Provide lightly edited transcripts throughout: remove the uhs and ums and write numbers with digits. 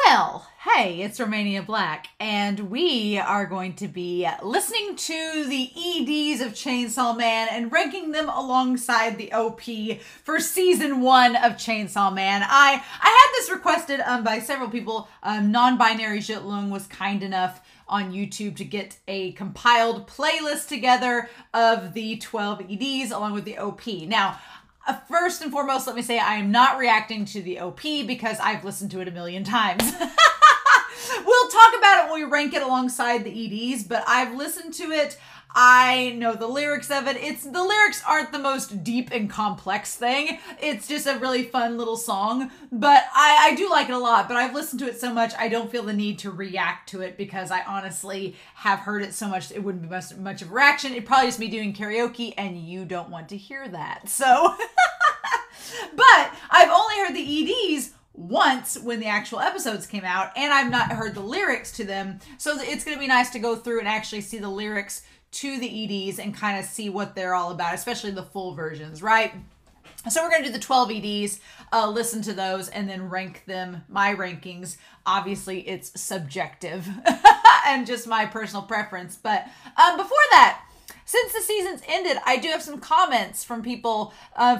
Well, hey, it's Romania Black, and we are going to be listening to the EDs of Chainsaw Man and ranking them alongside the OP for season 1 of Chainsaw Man. I had this requested by several people. Non-binary Jitlung was kind enough on YouTube to get a compiled playlist together of the 12 EDs along with the OP. Now, first and foremost, let me say I am not reacting to the OP because I've listened to it a million times. We'll talk about it when we rank it alongside the EDs, but I've listened to it. I know the lyrics of it. The lyrics aren't the most deep and complex thing. It's just a really fun little song, but I do like it a lot, but I've listened to it so much I don't feel the need to react to it because I honestly have heard it so much it wouldn't be much of a reaction. It'd probably just be doing karaoke and you don't want to hear that. So, but I've only heard the EDs once when the actual episodes came out, and I've not heard the lyrics to them. So it's going to be nice to go through and actually see the lyrics to the EDs and kind of see what they're all about, especially the full versions, right? So we're going to do the 12 EDs, listen to those, and then rank them, my rankings. Obviously, it's subjective and just my personal preference. But before that, since the season's ended, I do have some comments from people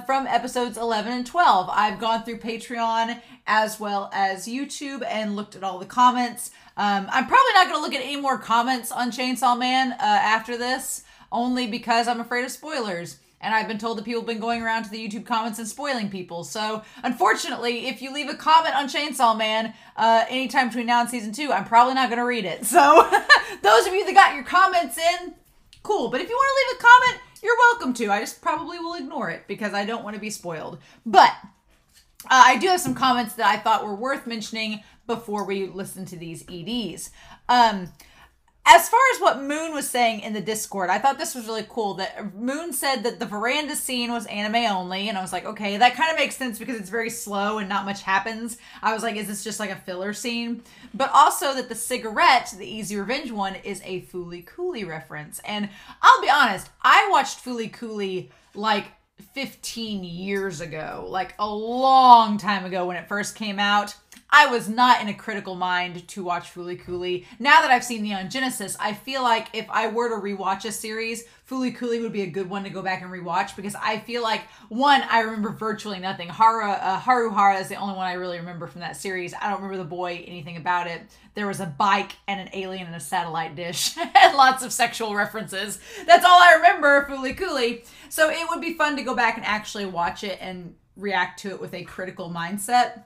from episodes 11 and 12. I've gone through Patreon as well as YouTube and looked at all the comments. I'm probably not going to look at any more comments on Chainsaw Man after this, only because I'm afraid of spoilers. And I've been told that people have been going around to the YouTube comments and spoiling people. So, unfortunately, if you leave a comment on Chainsaw Man anytime between now and season 2, I'm probably not going to read it. So, those of you that got your comments in, cool. But if you want to leave a comment, you're welcome to. I just probably will ignore it because I don't want to be spoiled. But I do have some comments that I thought were worth mentioning before we listen to these EDs. As far as what Moon was saying in the Discord, I thought this was really cool. That Moon said that the veranda scene was anime only, and I was like, okay, that kind of makes sense because it's very slow and not much happens. I was like, is this just like a filler scene? But also that the cigarette, the Easy Revenge one, is a Fooly Cooly reference. And I'll be honest, I watched Fooly Cooly like 15 years ago, like a long time ago when it first came out. I was not in a critical mind to watch Fooly Cooly. Now that I've seen Neon Genesis, I feel like if I were to rewatch a series, Fooly Cooly would be a good one to go back and rewatch because I feel like, one, I remember virtually nothing. Haruhara is the only one I really remember from that series. I don't remember the boy, anything about it. There was a bike and an alien and a satellite dish and lots of sexual references. That's all I remember of Fooly Cooly. So it would be fun to go back and actually watch it and react to it with a critical mindset.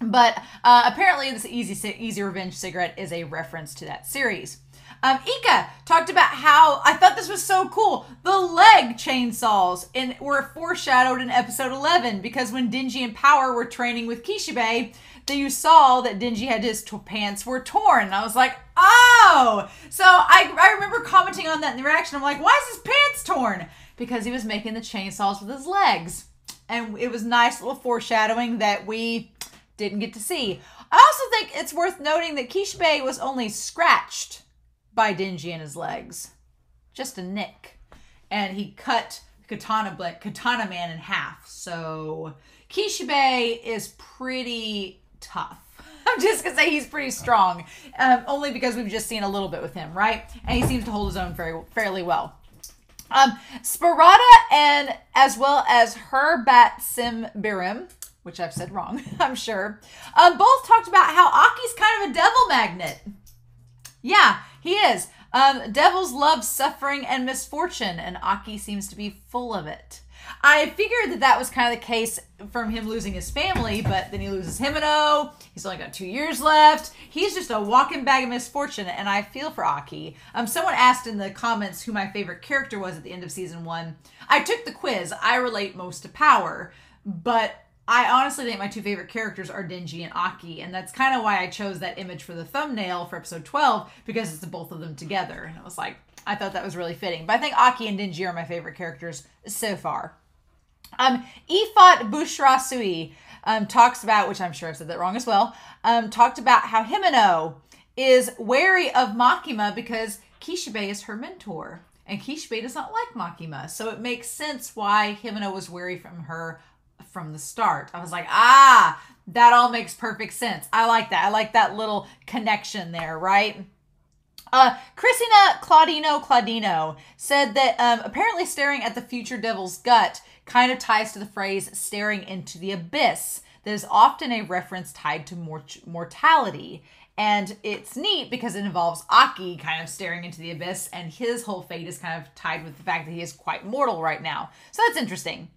But apparently this Easy Revenge cigarette is a reference to that series. Ika talked about how, I thought this was so cool, the leg chainsaws were foreshadowed in episode 11 because when Denji and Power were training with Kishibe, you saw that Denji had his pants were torn. And I was like, oh! So I remember commenting on that in the reaction. I'm like, why is his pants torn? Because he was making the chainsaws with his legs. And it was nice little foreshadowing that we didn't get to see. I also think it's worth noting that Kishibe was only scratched by Denji in his legs. Just a nick. And he cut Katana Man in half. So Kishibe is pretty tough. I'm just going to say he's pretty strong. Only because we've just seen a little bit with him, right? And he seems to hold his own fairly well. Sparata and as well as Herbat Simbirim, which I've said wrong, I'm sure, both talked about how Aki's kind of a devil magnet. Yeah, he is. Devils love suffering and misfortune, and Aki seems to be full of it. I figured that was kind of the case from him losing his family, but then he loses Himeno. He's only got 2 years left. He's just a walking bag of misfortune, and I feel for Aki. Someone asked in the comments who my favorite character was at the end of season 1. I took the quiz. I relate most to Power, but I honestly think my 2 favorite characters are Denji and Aki, and that's kind of why I chose that image for the thumbnail for episode 12, because it's the both of them together. And it was like, I thought that was really fitting. But I think Aki and Denji are my favorite characters so far. Ifat Bushra Sui talks about, which I'm sure I said that wrong as well, talked about how Himeno is wary of Makima because Kishibe is her mentor. And Kishibe does not like Makima. So it makes sense why Himeno was wary from her from the start. I was like, ah, that all makes perfect sense. I like that. I like that little connection there, right? Christina Claudino said that apparently staring at the future devil's gut kind of ties to the phrase staring into the abyss. That is often a reference tied to mortality. And it's neat because it involves Aki kind of staring into the abyss, and his whole fate is kind of tied with the fact that he is quite mortal right now. So that's interesting.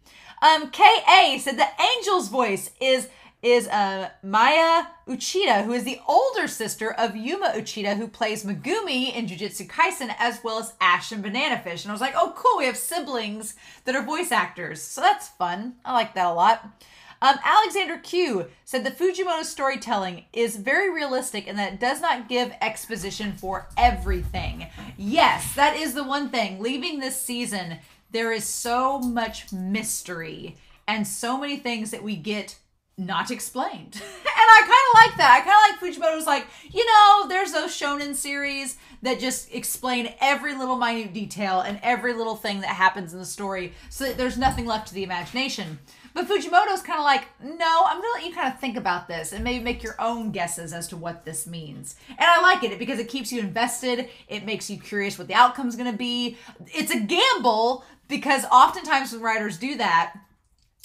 K.A. said the angel's voice is Maya Uchida, who is the older sister of Yuma Uchida, who plays Megumi in Jujutsu Kaisen, as well as Ash and Banana Fish. And I was like, oh, cool, we have siblings that are voice actors. So that's fun. I like that a lot. Alexander Q said that Fujimoto's storytelling is very realistic and that it does not give exposition for everything. Yes, that is the one thing. Leaving this season, there is so much mystery and so many things that we get not explained. And I kind of like that. I kind of like Fujimoto's like, you know, there's those shonen series that just explain every little minute detail and every little thing that happens in the story so that there's nothing left to the imagination. But Fujimoto's kind of like, no, I'm going to let you kind of think about this and maybe make your own guesses as to what this means. And I like it because it keeps you invested. It makes you curious what the outcome's going to be. It's a gamble because oftentimes when writers do that,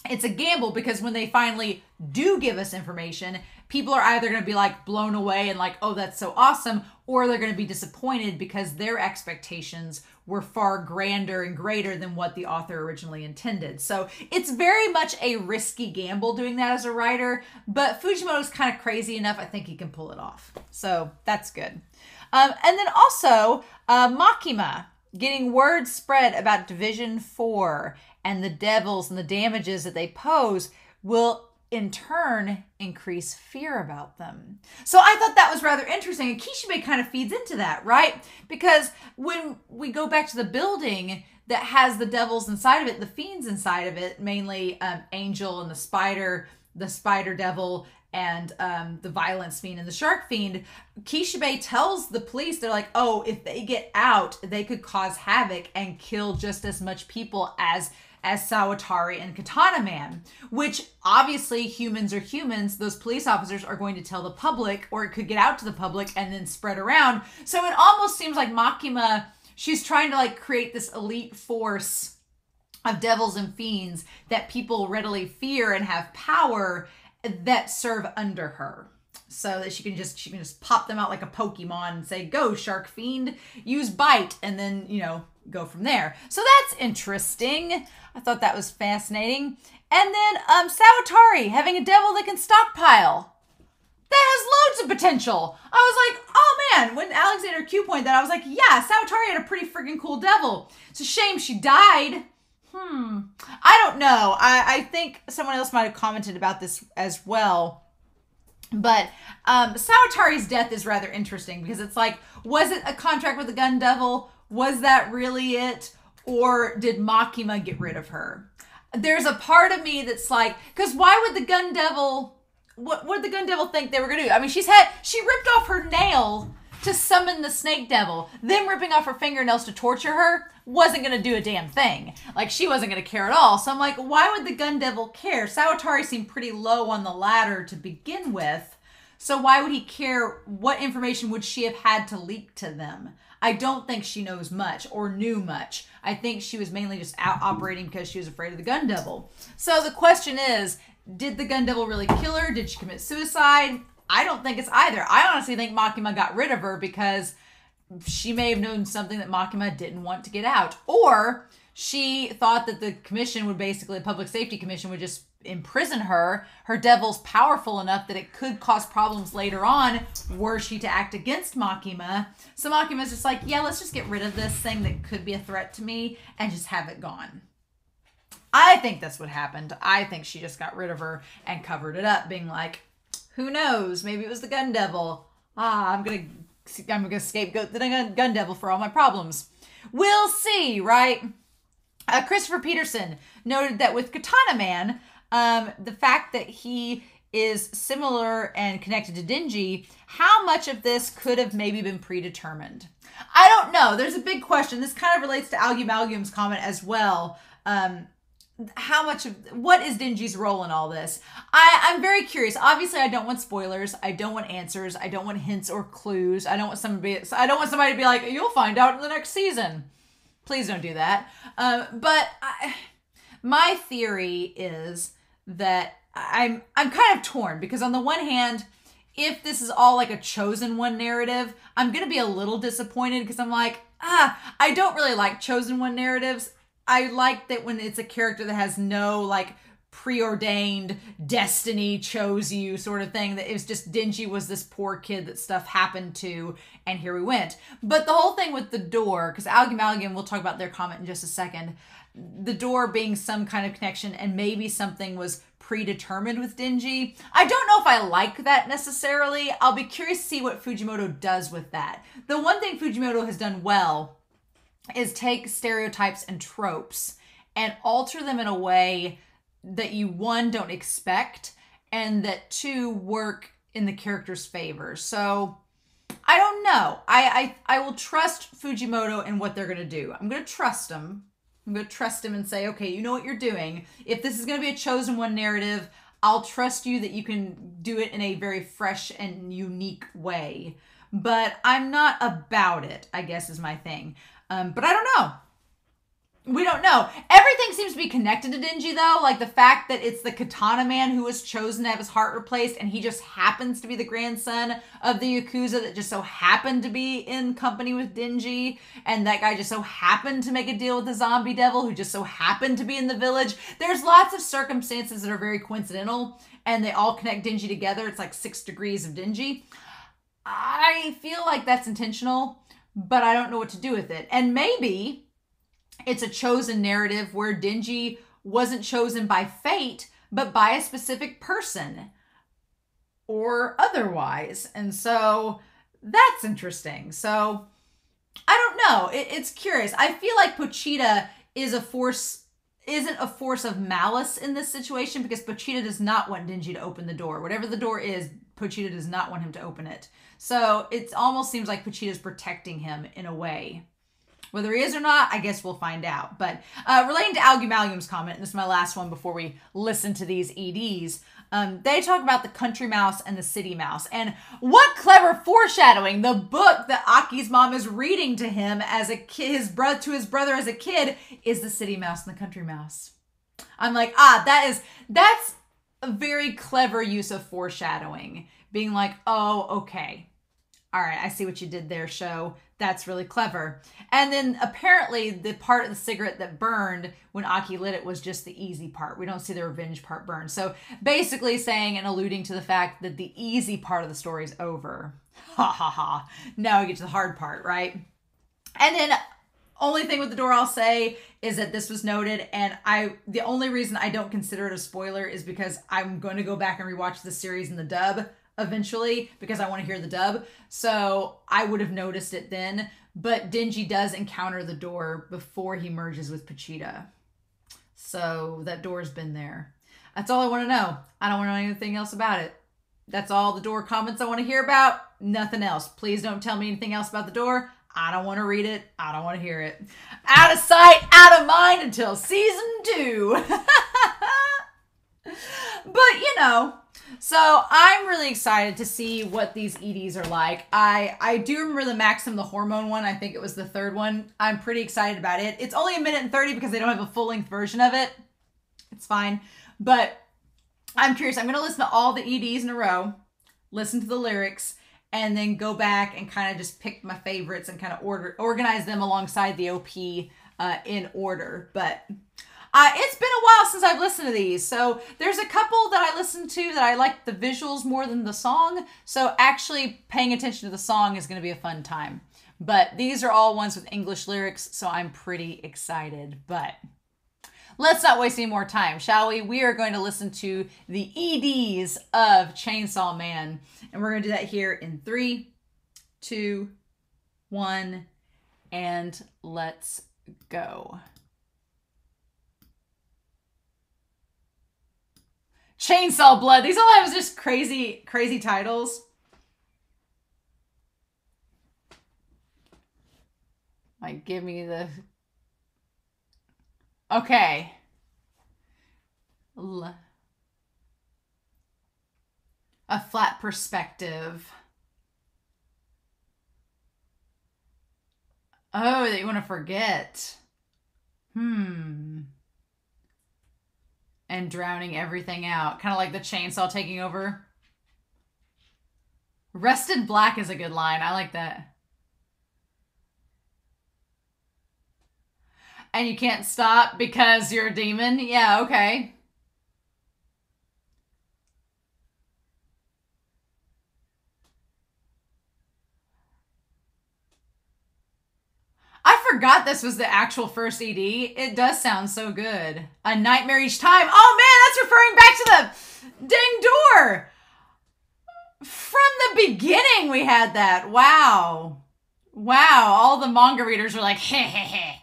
it's a gamble because when they finally do give us information, people are either going to be like blown away and like, oh, that's so awesome, or they're going to be disappointed because their expectations were far grander and greater than what the author originally intended. So it's very much a risky gamble doing that as a writer, but Fujimoto's kind of crazy enough, I think he can pull it off. So that's good. And then also Makima getting word spread about Division 4 and the devils and the damages that they pose will in turn increase fear about them. So I thought that was rather interesting, and Kishibe kind of feeds into that, right? Because when we go back to the building that has the devils inside of it, the fiends inside of it, mainly Angel and the spider devil, and the violence fiend and the shark fiend, Kishibe tells the police, they're like, oh, if they get out, they could cause havoc and kill just as much people as Sawatari and Katana Man, which obviously humans are humans. Those police officers are going to tell the public, or it could get out to the public and then spread around. So it almost seems like Makima, she's trying to like create this elite force of devils and fiends that people readily fear and have power that serve under her. So that she can just pop them out like a Pokemon and say, go shark fiend, use bite, and then, you know, go from there. So that's interesting. I thought that was fascinating. And then Sawatari having a devil that can stockpile. That has loads of potential. I was like, oh man, when Alexander Q pointed that, I was like, yeah, Sawatari had a pretty freaking cool devil. It's a shame she died. I don't know. I think someone else might have commented about this as well. But Sawatari's death is rather interesting because it's like, was it a contract with the Gun Devil? Was that really it? Or did Makima get rid of her? There's a part of me that's like, because why would the Gun Devil, what would the Gun Devil think they were going to do? I mean, she ripped off her nail to summon the Snake Devil. Them ripping off her fingernails to torture her wasn't going to do a damn thing. Like, she wasn't going to care at all. So I'm like, why would the Gun Devil care? Sawatari seemed pretty low on the ladder to begin with. So why would he care? What information would she have had to leak to them? I don't think she knows much or knew much. I think she was mainly just out operating because she was afraid of the Gun Devil. So the question is, did the Gun Devil really kill her? Did she commit suicide? I don't think it's either. I honestly think Makima got rid of her because she may have known something that Makima didn't want to get out. Or she thought that the commission would basically, the public safety commission would just imprison her. Her devil's powerful enough that it could cause problems later on were she to act against Makima. So Makima's just like, yeah, let's just get rid of this thing that could be a threat to me and just have it gone. I think that's what happened. I think she just got rid of her and covered it up, being like, who knows? Maybe it was the Gun Devil. I'm gonna scapegoat the Gun Devil for all my problems. We'll see, right? Christopher Peterson noted that with Katana Man, the fact that he is similar and connected to Denji, how much of this could have maybe been predetermined? I don't know. There's a big question. This kind of relates to Algumalgum's comment as well. what is Denji's role in all this? I'm very curious. Obviously, I don't want spoilers. I don't want answers. I don't want hints or clues. I don't want somebody to be like, you'll find out in the next season. Please don't do that. My theory is that I'm kind of torn, because on the one hand, if this is all like a chosen one narrative, I'm going to be a little disappointed, because I'm like, I don't really like chosen one narratives. I like that when it's a character that has no like preordained destiny chose you sort of thing, that it was just Denji was this poor kid that stuff happened to, and here we went. But the whole thing with the door, because Amalgam, we'll talk about their comment in just a second, the door being some kind of connection and maybe something was predetermined with Denji. I don't know if I like that necessarily. I'll be curious to see what Fujimoto does with that. The one thing Fujimoto has done well is take stereotypes and tropes and alter them in a way that you, one, don't expect, and that two, work in the character's favor. So I don't know. I will trust Fujimoto in what they're going to do. I'm going to trust him. I'm going to trust him and say, okay, you know what you're doing. If this is going to be a chosen one narrative, I'll trust you that you can do it in a very fresh and unique way. But I'm not about it, I guess, is my thing. But I don't know. We don't know. Everything seems to be connected to Denji, though. Like the fact that it's the Katana Man who was chosen to have his heart replaced, and he just happens to be the grandson of the Yakuza that just so happened to be in company with Denji, and that guy just so happened to make a deal with the zombie devil who just so happened to be in the village. There's lots of circumstances that are very coincidental, and they all connect Denji together. It's like 6 degrees of Denji. I feel like that's intentional, but I don't know what to do with it. And maybe it's a chosen narrative where Denji wasn't chosen by fate, but by a specific person or otherwise. And so that's interesting. So I don't know. It's curious. I feel like Pochita isn't a force of malice in this situation, because Pochita does not want Denji to open the door. Whatever the door is, Pochita does not want him to open it. So it almost seems like Pochita's protecting him in a way. Whether he is or not, I guess we'll find out. But relating to Amalgam's comment, and this is my last one before we listen to these EDs, they talk about the country mouse and the city mouse. And what clever foreshadowing. The book that Aki's mom is reading to him as a kid, his brother as a kid, is the city mouse and the country mouse. I'm like, that's a very clever use of foreshadowing. Being like, oh, okay. All right, I see what you did there, show. That's really clever. And then apparently the part of the cigarette that burned when Aki lit it was just the easy part. We don't see the revenge part burn. So basically saying and alluding to the fact that the easy part of the story is over. Ha ha ha. Now we get to the hard part, right? And then only thing with the door I'll say is that this was noted, and the only reason I don't consider it a spoiler is because I'm going to go back and rewatch the series in the dub eventually, because I want to hear the dub. So I would have noticed it then. But Denji does encounter the door before he merges with Pochita. So that door's been there. That's all I want to know. I don't want to know anything else about it. That's all the door comments I want to hear about. Nothing else. Please don't tell me anything else about the door. I don't want to read it. I don't want to hear it. Out of sight, out of mind until season 2. But, you know, so I'm really excited to see what these EDs are like. I do remember the Maxim, the hormone one. I think it was the 3rd one. I'm pretty excited about it. It's only 1:30 because they don't have a full-length version of it. It's fine. But I'm curious. I'm going to listen to all the EDs in a row, listen to the lyrics, and then go back and kind of just pick my favorites and kind of organize them alongside the OP in order. But it's been a while since I've listened to these. So there's a couple that I listened to that I like the visuals more than the song. So actually paying attention to the song is going to be a fun time. But these are all ones with English lyrics, so I'm pretty excited. But let's not waste any more time, shall we? We are going to listen to the EDs of Chainsaw Man. And we're going to do that here in 3, 2, 1, and let's go. Chainsaw Blood. These all have just crazy, crazy titles. Like, give me the... Okay. A flat perspective. Oh, that you want to forget. And drowning everything out. Kind of like the chainsaw taking over. Rested black is a good line. I like that. And you can't stop because you're a demon? Yeah, okay. I forgot this was the actual first ED. It does sound so good. A nightmare each time. Oh man, that's referring back to the dang door. From the beginning we had that. Wow. Wow, all the manga readers are like, heh heh heh.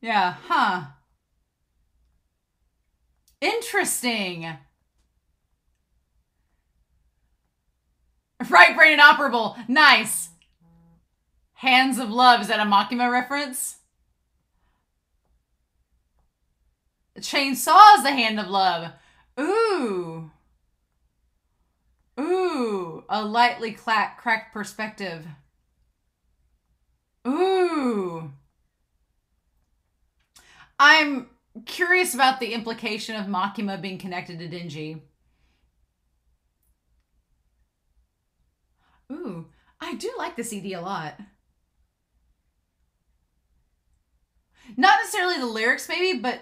Yeah, huh. Interesting. Right brain inoperable. Nice. Hands of Love. Is that a Makima reference? Chainsaw is the Hand of Love. Ooh. Ooh. A lightly cracked perspective. Ooh. I'm curious about the implication of Makima being connected to Denji. Ooh. I do like the CD a lot. Not necessarily the lyrics, maybe, but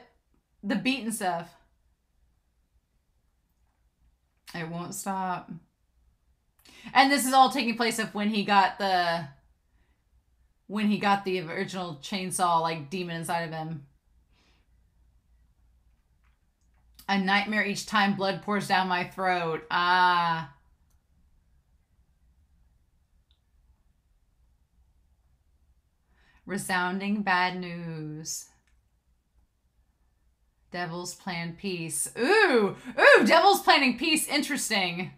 the beat and stuff. It won't stop. And this is all taking place of when he got the original chainsaw like demon inside of him. A nightmare each time blood pours down my throat. Ah. Resounding bad news. Devil's plan peace. Ooh! Ooh! Devil's planning peace. Interesting.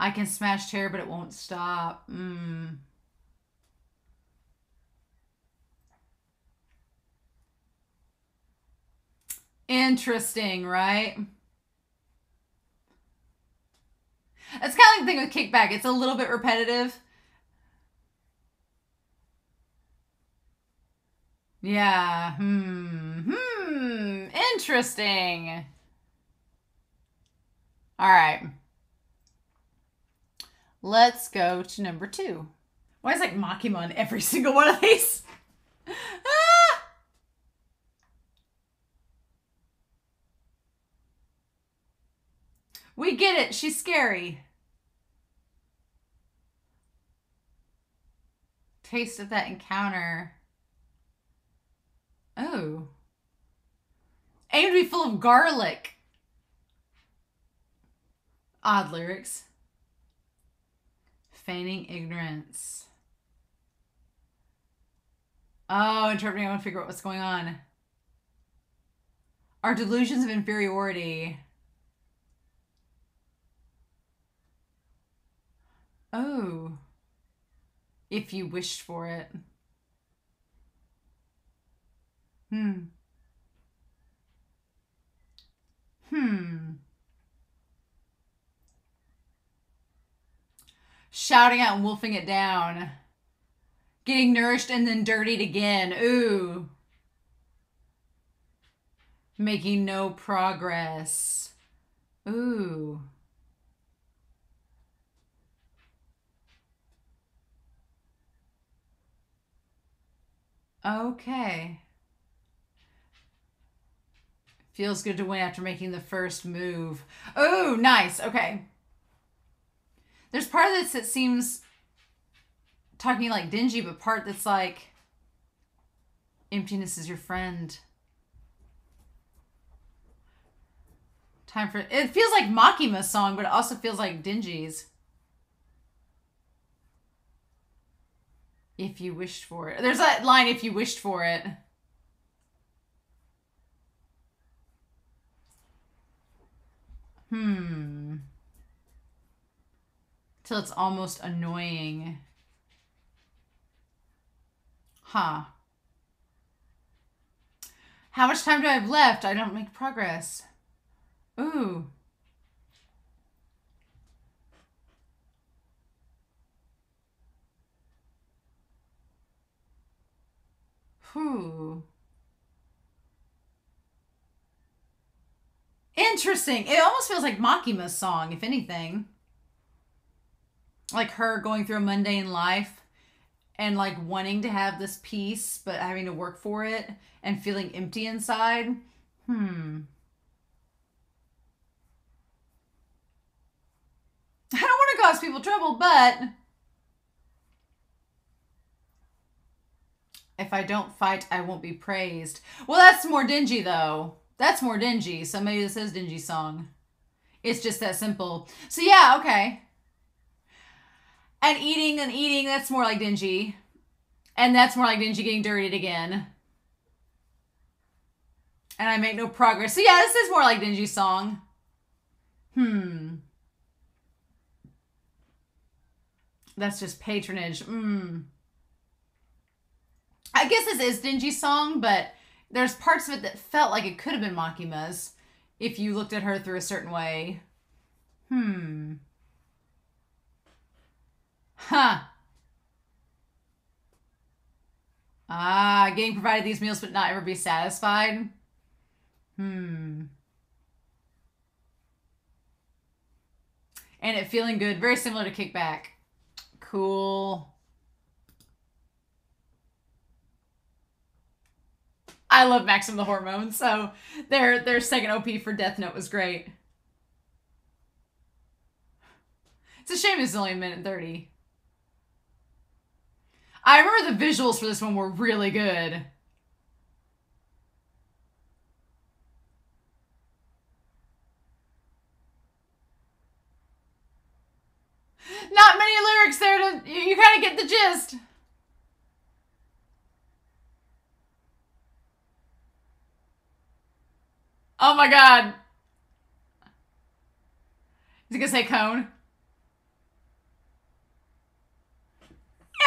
I can smash terror, but it won't stop. Interesting, right? It's kind of like the thing with Kickback. It's a little bit repetitive. Yeah. Interesting. All right. Let's go to number 2. Why is like Makima on every single one of these? Ah! We get it. She's scary. Taste of that encounter. Oh. Aim to be full of garlic. Odd lyrics. Feigning ignorance. Oh, interpreting. I want to figure out what's going on. Our delusions of inferiority. Oh. If you wished for it. Shouting out and wolfing it down. Getting nourished and then dirtied again. Ooh. Making no progress. Ooh. Okay. Feels good to win after making the first move. Oh, nice. Okay. There's part of this that seems talking like Denji, but part that's like emptiness is your friend. Time for it feels like Makima's song, but it also feels like Denji's. If you wished for it. There's that line, if you wished for it. Till it's almost annoying. Huh. How much time do I have left? I don't make progress. Ooh. Whew. Interesting. It almost feels like Makima's song, if anything. Like her going through a mundane life and like wanting to have this peace, but having to work for it and feeling empty inside. I don't want to cause people trouble, but if I don't fight, I won't be praised. Well, that's more dingy, though. That's more dingy, so maybe this is dingy song. It's just that simple. So yeah, okay. And eating, that's more like dingy. And that's more like dingy getting dirtied again. And I make no progress. So yeah, this is more like dingy song. That's just patronage. I guess this is dingy song, but there's parts of it that felt like it could have been Makima's if you looked at her through a certain way. Huh. Ah, getting provided these meals but not ever be satisfied. And it feeling good. Very similar to Kickback. Cool. I love Maxim the Hormone, so their second OP for Death Note was great. It's a shame it's only a minute 30. I remember the visuals for this one were really good. Not many lyrics there to... You kind of get the gist. Oh my god. Is he gonna say cone?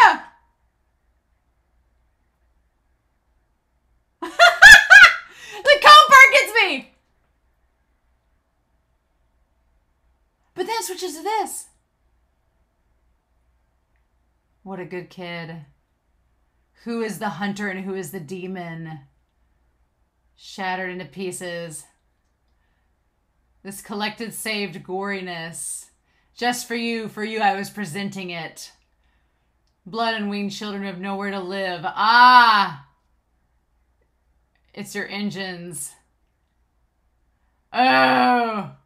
Yeah. The cone part gets me. But then it switches to this. What a good kid. Who is the hunter and who is the demon? Shattered into pieces. This collected saved goriness. Just for you I was presenting it. Blood and weaned children who have nowhere to live. Ah! It's your engines. Oh!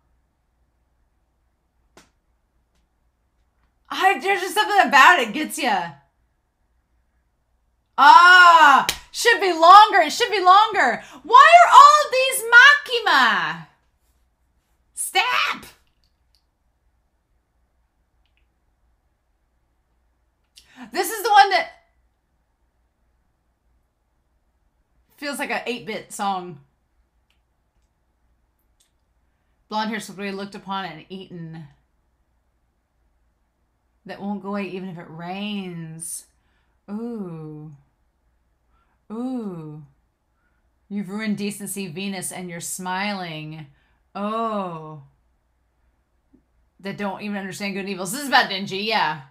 There's just something about it gets you. Ah! Should be longer. It should be longer. Why are all of these Makima? Stop! This is the one that feels like an 8-bit song. Blonde hair simply looked upon it and eaten. That won't go away even if it rains. Ooh. Ooh. You've ruined decency, Venus, and you're smiling. Oh. That don't even understand good and evil. This is about Dingy, yeah.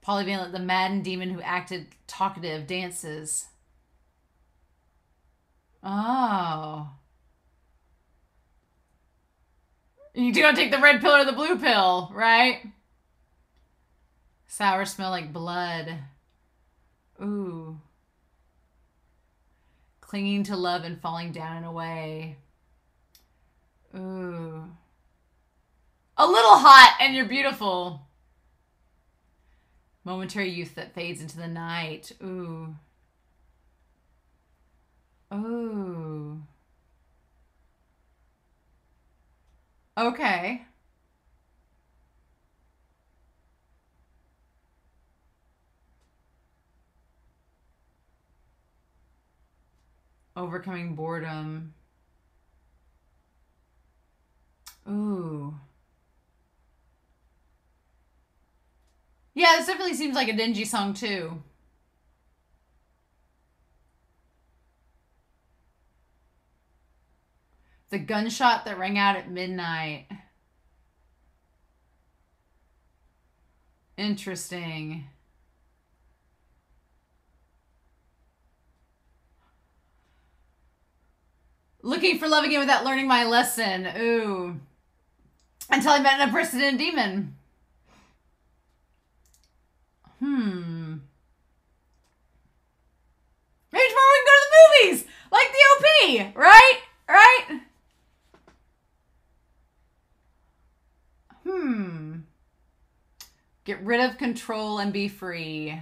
Polyvalent, the maddened demon who acted talkative, dances. Oh. You do gotta take the red pill or the blue pill, right? Sour smell like blood. Ooh. Clinging to love and falling down and away. Ooh. A little hot and you're beautiful. Momentary youth that fades into the night. Ooh. Ooh. Okay. Overcoming boredom. Ooh. Yeah, this definitely seems like a dingy song too. The gunshot that rang out at midnight. Interesting. Looking for love again without learning my lesson. Ooh. Until I met an unprecedented demon. Maybe tomorrow we can go to the movies! Like the OP! Right? Right? Get rid of control and be free.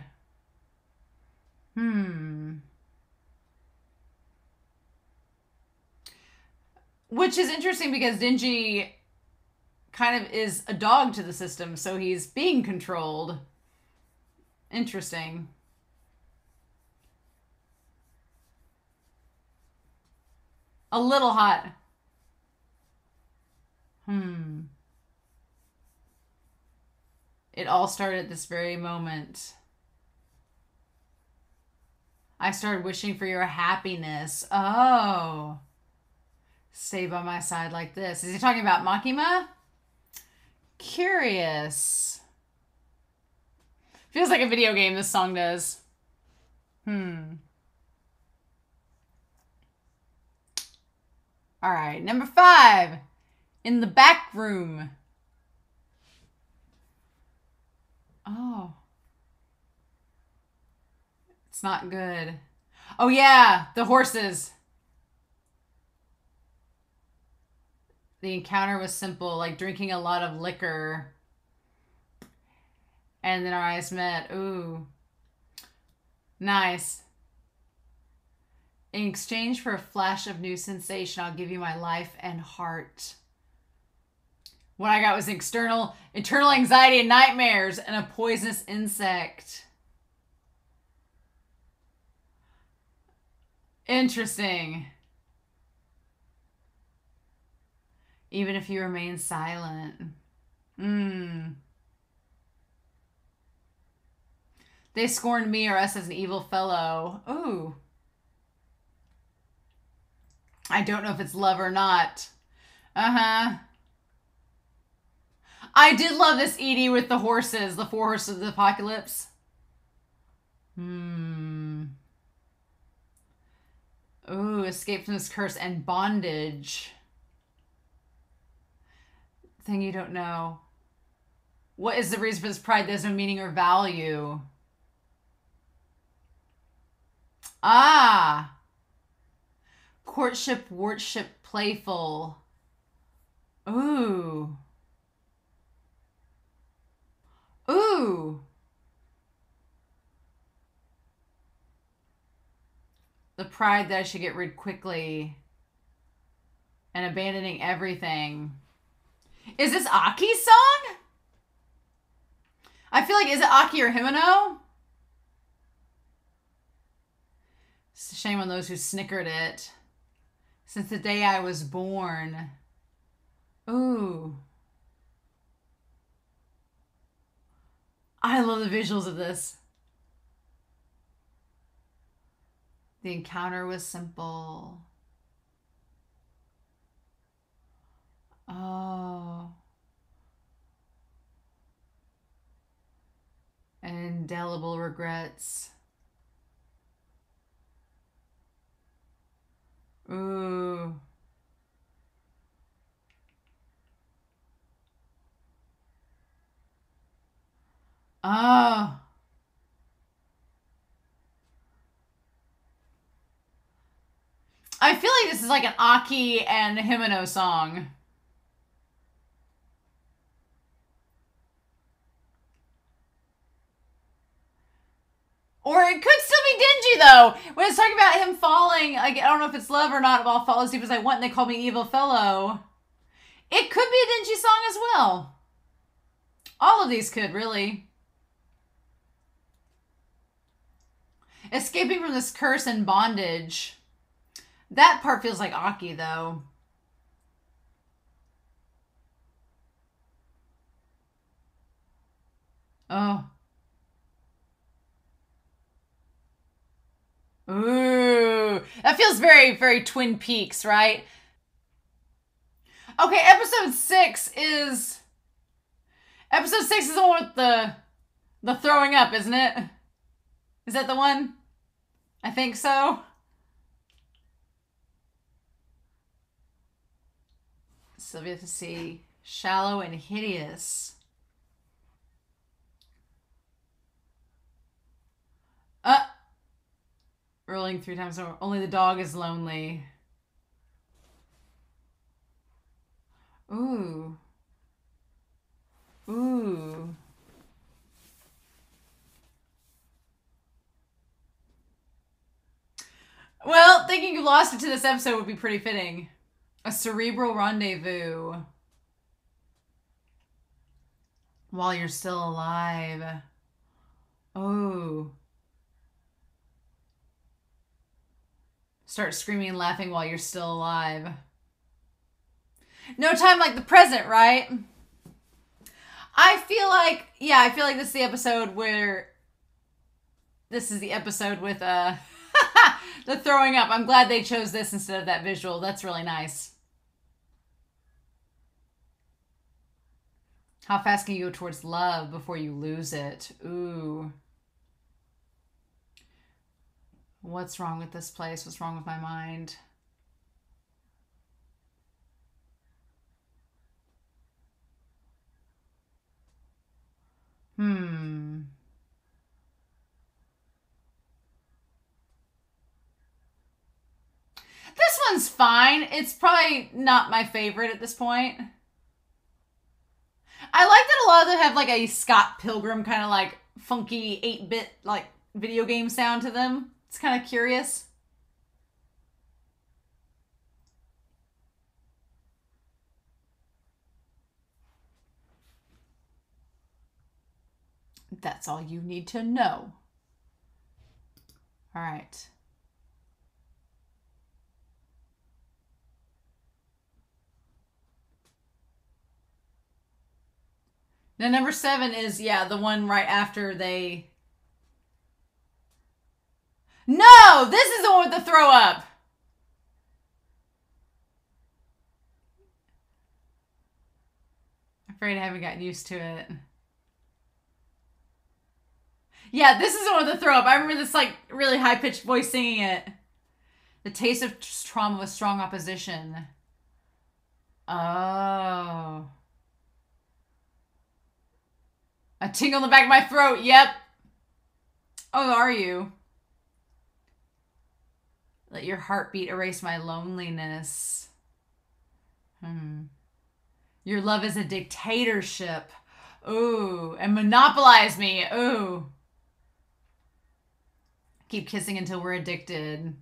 Which is interesting because Dingy kind of is a dog to the system, so he's being controlled. Interesting. A little hot. It all started at this very moment. I started wishing for your happiness. Oh. Stay by my side like this. Is he talking about Makima? Curious. Feels like a video game, this song does. All right, number 5. In the back room. Oh. It's not good. Oh, yeah, the horses. The encounter was simple, like drinking a lot of liquor. And then our eyes met. Ooh. Nice. In exchange for a flash of new sensation, I'll give you my life and heart. What I got was internal anxiety and nightmares and a poisonous insect. Interesting. Even if you remain silent. They scorned me or us as an evil fellow. Ooh. I don't know if it's love or not. I did love this Edie with the horses. The 4 horses of the apocalypse. Ooh, escape from this curse and bondage. Thing you don't know. What is the reason for this pride? There's no meaning or value. Ah. Courtship, worship, playful. Ooh. Ooh. The pride that I should get rid quickly. And abandoning everything. Is this Aki's song? I feel like, is it Aki or Himeno? It's a shame on those who snickered it. Since the day I was born. Ooh. I love the visuals of this. The encounter was simple. Oh. And indelible regrets. Ooh. Oh. I feel like this is like an Aki and Himeno song. Or it could still be Dingy, though. When it's talking about him falling, like, I don't know if it's love or not, if all fall as deep as I want and they call me evil fellow. It could be a Dingy song as well. All of these could, really. Escaping from this curse and bondage. That part feels like Aki, though. Oh. Ooh. That feels very, very Twin Peaks, right? Okay, episode 6 is the one with the throwing up, isn't it? Is that the one? I think so. So we have to see Shallow and Hideous. Rolling 3 times over. Only the dog is lonely. Ooh. Ooh. Well, thinking you lost it to this episode would be pretty fitting. A cerebral rendezvous. While you're still alive. Oh. Start screaming and laughing while you're still alive. No time like the present, right? I feel like this is the episode where this is the episode with the throwing up. I'm glad they chose this instead of that visual. That's really nice. How fast can you go towards love before you lose it? Ooh. What's wrong with this place? What's wrong with my mind? This one's fine. It's probably not my favorite at this point. I like that a lot of them have like a Scott Pilgrim kind of like funky 8-bit like video game sound to them. It's kind of curious. That's all you need to know. All right. Now, number 7 is, the one right after they... No! This is the one with the throw up! I'm afraid I haven't gotten used to it. Yeah, this is the one with the throw up. I remember this, like, really high-pitched voice singing it. The taste of trauma with strong opposition. Oh... A tingle in the back of my throat. Yep. Oh, are you? Let your heartbeat erase my loneliness. Your love is a dictatorship. Ooh. And monopolize me. Ooh. Keep kissing until we're addicted.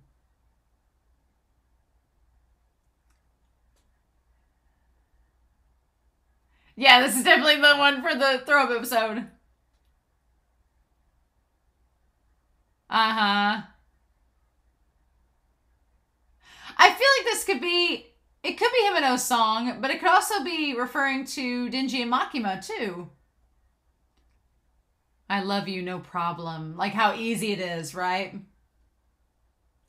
Yeah, this is definitely the one for the throw-up episode. Uh-huh. I feel like this could be... It could be Himeno's song, but it could also be referring to Denji and Makima, too. I love you, no problem. Like how easy it is, right?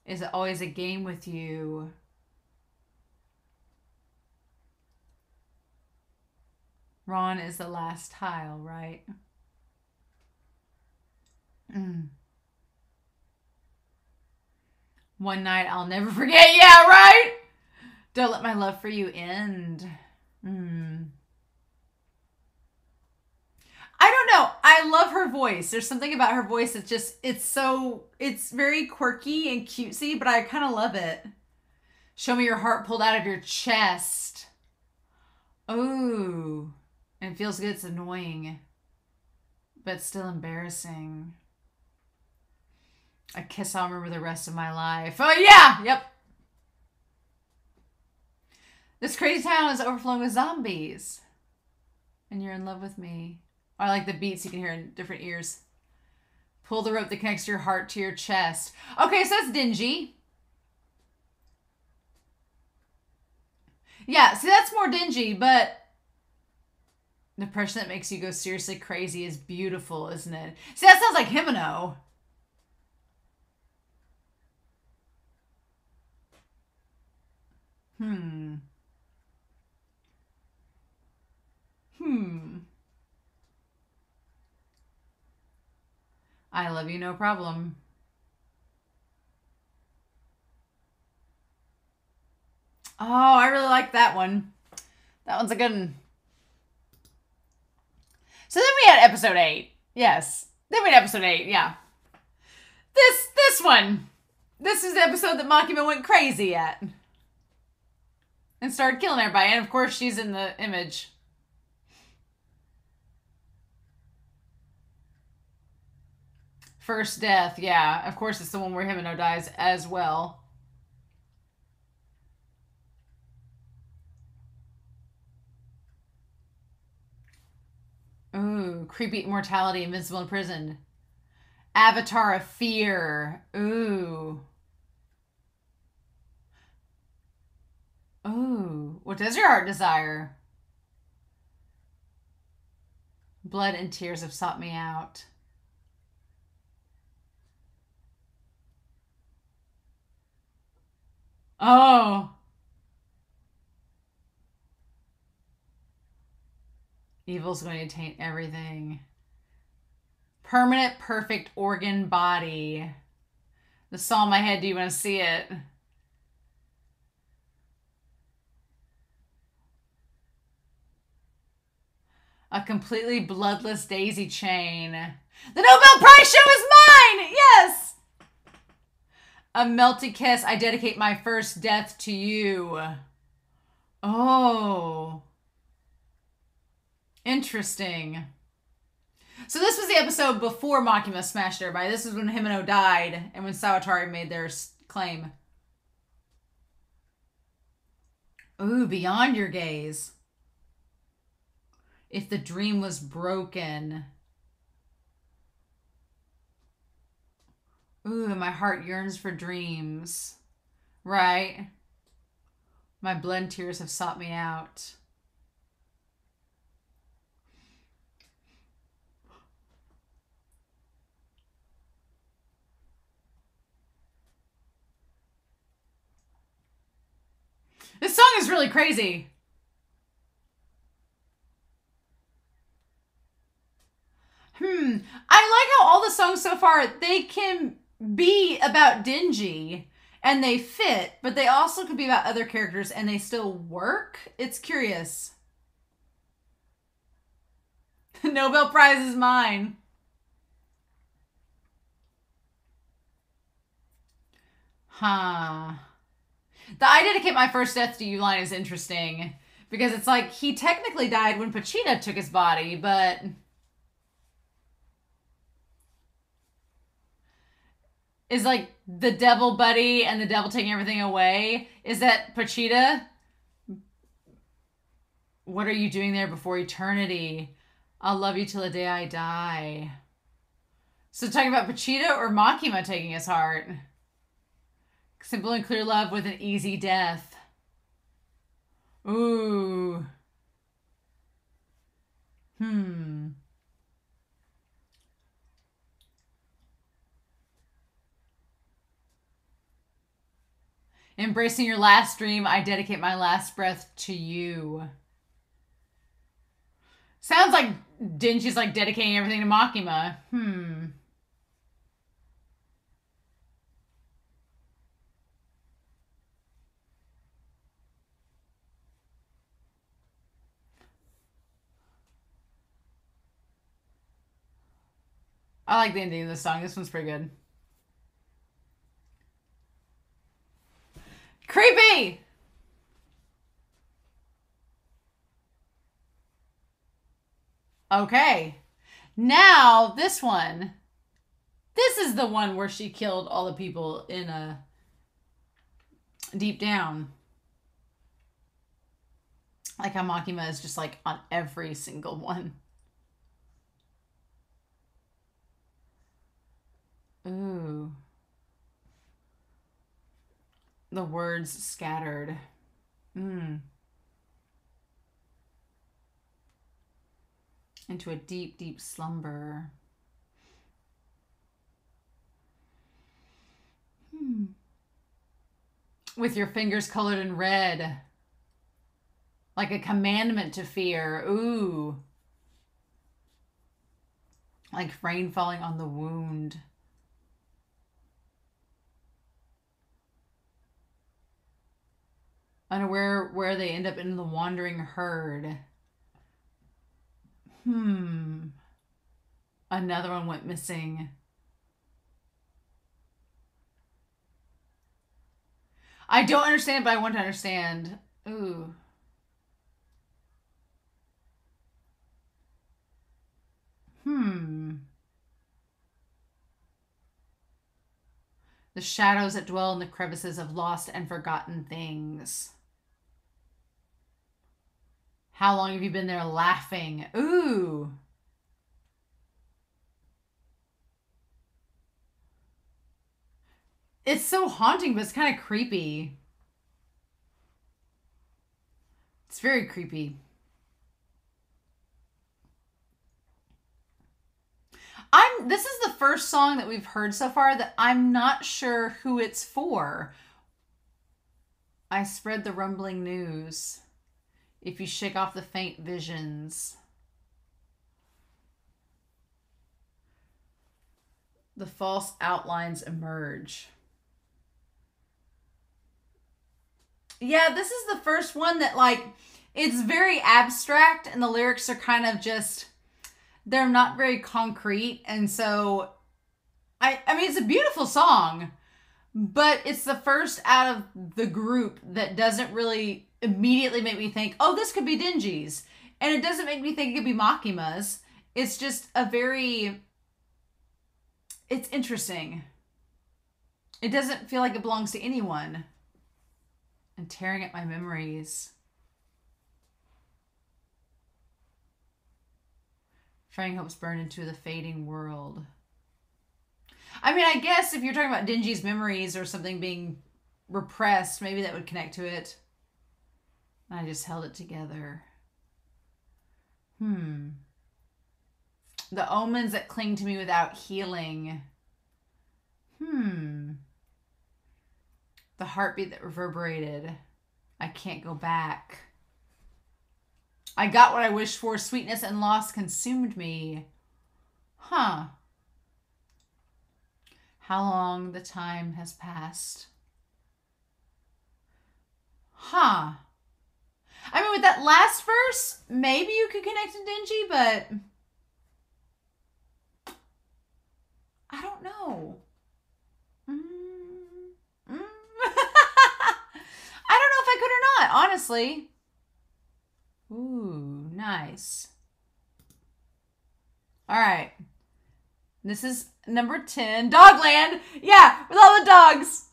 Is it always a game with you? Ron is the last tile, right? One night I'll never forget. Yeah, right? Don't let my love for you end. I don't know. I love her voice. There's something about her voice that just, it's very quirky and cutesy, but I kind of love it. Show me your heart pulled out of your chest. Ooh. And it feels good. It's annoying, but still embarrassing. A kiss I'll remember the rest of my life. Oh, yeah. Yep. This crazy town is overflowing with zombies. And you're in love with me. I like the beats you can hear in different ears. Pull the rope that connects your heart to your chest. Okay, so that's Denji. Yeah, see, that's more Denji, but the pressure that makes you go seriously crazy is beautiful, isn't it? See, that sounds like Himeno. I love you, no problem. Oh, I really like that one. That one's a good one. So then we had episode 8. Yes. Then we had episode 8, yeah. This one. This is the episode that Makima went crazy at. And started killing everybody. And of course she's in the image. First death, yeah. Of course it's the one where Himeno dies as well. Ooh, creepy immortality, invincible imprisoned. Avatar of fear. Ooh. Ooh. What does your heart desire? Blood and tears have sought me out. Oh. Evil's going to taint everything. Permanent perfect organ body. The saw in my head, do you want to see it? A completely bloodless daisy chain. The Nobel Prize show is mine! Yes! A melty kiss. I dedicate my first death to you. Oh. Interesting. So this was the episode before Makima smashed everybody. This is when Himeno died and when Sawatari made their claim. Ooh, beyond your gaze. If the dream was broken. Ooh, my heart yearns for dreams. Right. My blood and tears have sought me out. This song is really crazy. I like how all the songs so far, they can be about Denji and they fit, but they also could be about other characters and they still work. It's curious. The Nobel Prize is mine. Huh. The I dedicate my first death to you line is interesting because it's like he technically died when Pochita took his body, but is like the devil buddy and the devil taking everything away. Is that Pochita? What are you doing there before eternity? I'll love you till the day I die. So talking about Pochita or Makima taking his heart? Simple and clear love with an easy death. Ooh. Embracing your last dream, I dedicate my last breath to you. Sounds like Denji's like dedicating everything to Makima. I like the ending of this song. This one's pretty good. Creepy! Okay. Now, this one. This is the one where she killed all the people in a deep down. Like how Makima is just like on every single one. Ooh. The words scattered. Into a deep, deep slumber. With your fingers colored in red. Like a commandment to fear. Ooh. Like rain falling on the wound. Unaware where they end up in the wandering herd. Another one went missing. I don't understand, but I want to understand. Ooh. The shadows that dwell in the crevices of lost and forgotten things. How long have you been there laughing? Ooh. It's so haunting, but it's kind of creepy. It's very creepy. This is the first song that we've heard so far that I'm not sure who it's for. I spread the rumbling news. If you shake off the faint visions. The false outlines emerge. Yeah, this is the first one that, like, it's very abstract and the lyrics are kind of just, they're not very concrete. And so, I mean, it's a beautiful song, but it's the first out of the group that doesn't really immediately make me think, oh, this could be Dingy's. And it doesn't make me think it could be Makima's. It's just it's interesting. It doesn't feel like it belongs to anyone. And tearing at my memories. Trying hopes burn into the fading world. I mean, I guess if you're talking about Dingy's memories or something being repressed, maybe that would connect to it. I just held it together. The omens that cling to me without healing. The heartbeat that reverberated. I can't go back. I got what I wished for. Sweetness and loss consumed me. How long the time has passed. I mean, with that last verse, maybe you could connect to Dingy, but I don't know. I don't know if I could or not, honestly. Ooh, nice. All right. This is number 10. Dogland. Yeah, with all the dogs.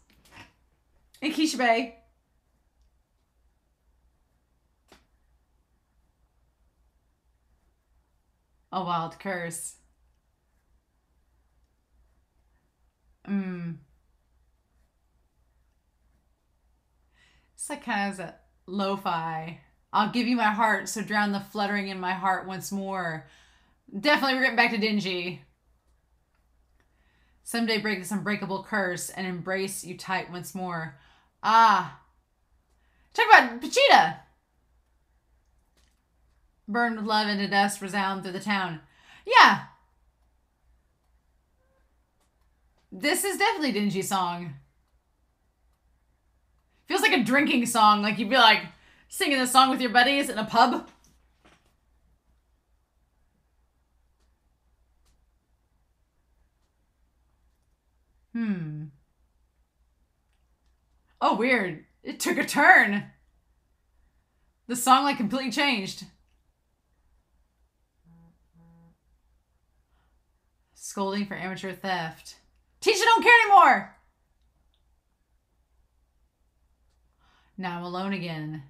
In Keisha Bay. A wild curse. It's like kind of a lo-fi. I'll give you my heart, so drown the fluttering in my heart once more. Definitely we're getting back to Dingy. Someday break this unbreakable curse and embrace you tight once more. Talk about Pachita. Burn with love into dust, resound through the town. Yeah. This is definitely a Dingy song. Feels like a drinking song. Like you'd be like singing this song with your buddies in a pub. Oh, weird. It took a turn. The song like completely changed. Scolding for amateur theft. Teacher don't care anymore. Now I'm alone again.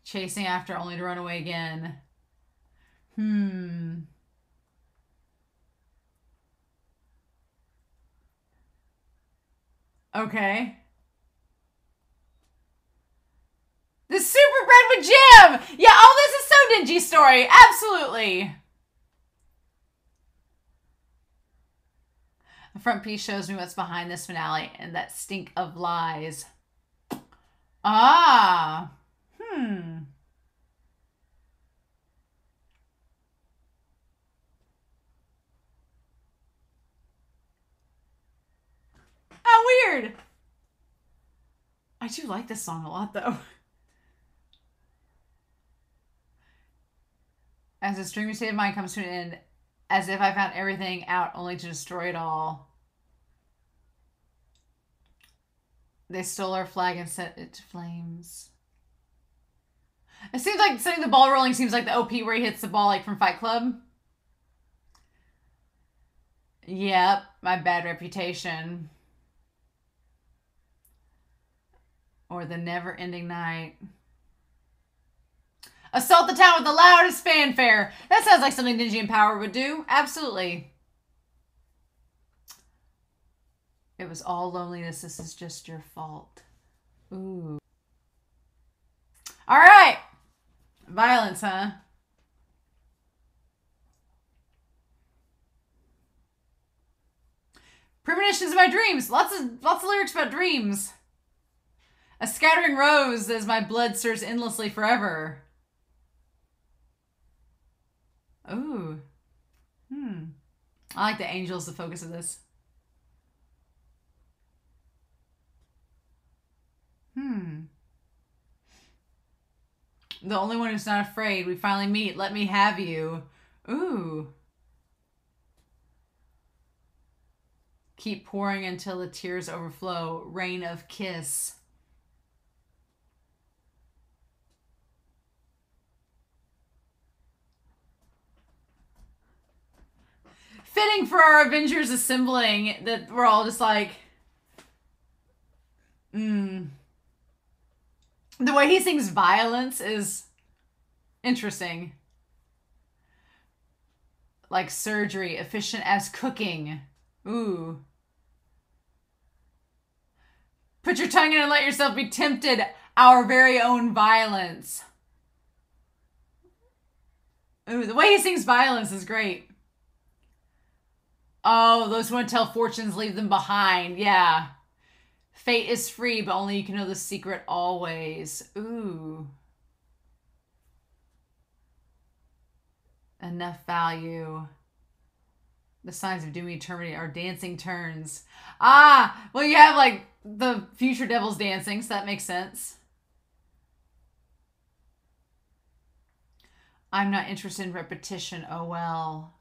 Chasing after only to run away again. Okay. The super bread with Jim! Yeah, oh, this is so Dingy story. Absolutely. The front piece shows me what's behind this finale and that stink of lies. weird. I do like this song a lot, though. As this dreamy state of mind comes to an end, as if I found everything out only to destroy it all. They stole our flag and set it to flames. It seems like setting the ball rolling seems like the OP where he hits the ball like from Fight Club. Yep, my bad reputation. Or the never-ending night. Assault the town with the loudest fanfare. That sounds like something Dingy and Power would do. Absolutely. It was all loneliness. This is just your fault. Ooh. All right. Violence, huh? Premonitions of my dreams. Lots of lyrics about dreams. A scattering rose as my blood stirs endlessly forever. Ooh. I like the angels, the focus of this. The only one who's not afraid. We finally meet. Let me have you. Ooh. Keep pouring until the tears overflow. Rain of kiss. Fitting for our Avengers assembling that we're all just like, The way he sings violence is interesting. Like surgery, efficient as cooking. Ooh. Put your tongue in and let yourself be tempted. Our very own violence. Ooh, the way he sings violence is great. Oh, those who want to tell fortunes, leave them behind. Yeah. Fate is free, but only you can know the secret always. Ooh. Enough value. The signs of doom eternity are dancing turns. Ah, well, you have like the future devils dancing, so that makes sense. I'm not interested in repetition. Oh, well.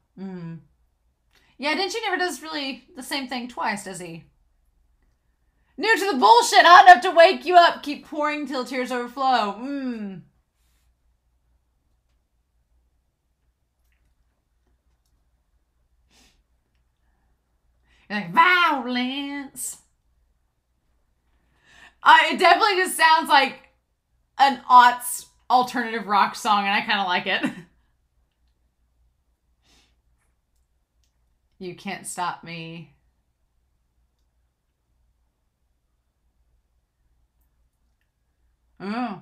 Yeah, Dingy never does really the same thing twice, does he? Near to the bullshit, hot enough to wake you up. Keep pouring till tears overflow. You're like, violence. It definitely just sounds like an aughts alternative rock song, and I kind of like it. You can't stop me. Oh.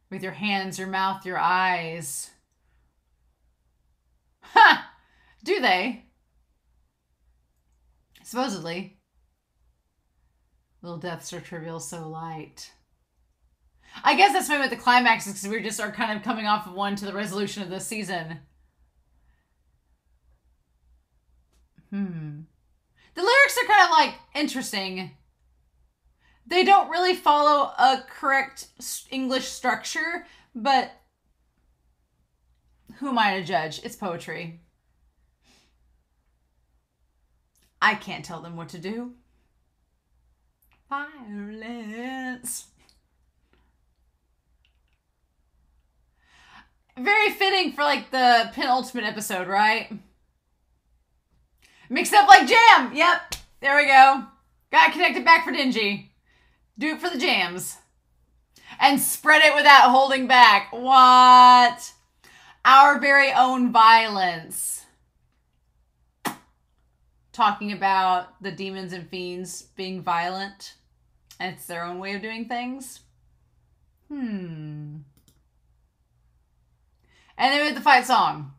With your hands, your mouth, your eyes. Ha! Do they? Supposedly. Little deaths are trivial, so light. I guess that's maybe what the climax is, because we just are kind of coming off of one to the resolution of this season. The lyrics are kind of like interesting. They don't really follow a correct English structure, but who am I to judge? It's poetry. I can't tell them what to do. Violence. Very fitting for like the penultimate episode, right? Mixed up like jam. Yep. There we go. Got connected back for Dingy. Do it for the jams. And spread it without holding back. What? Our very own violence. Talking about the demons and fiends being violent. And it's their own way of doing things. And then we had the fight song.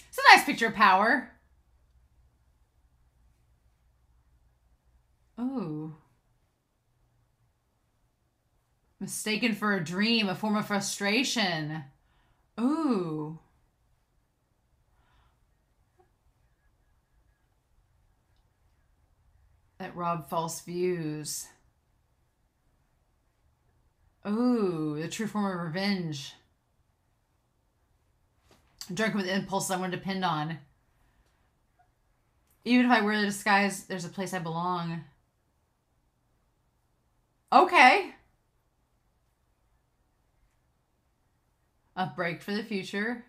It's a nice picture of power. Ooh. Mistaken for a dream, a form of frustration. Ooh. That rob false views. Ooh, the true form of revenge. Drunk with impulses I want to depend on. Even if I wear the disguise, there's a place I belong. Okay. A break for the future.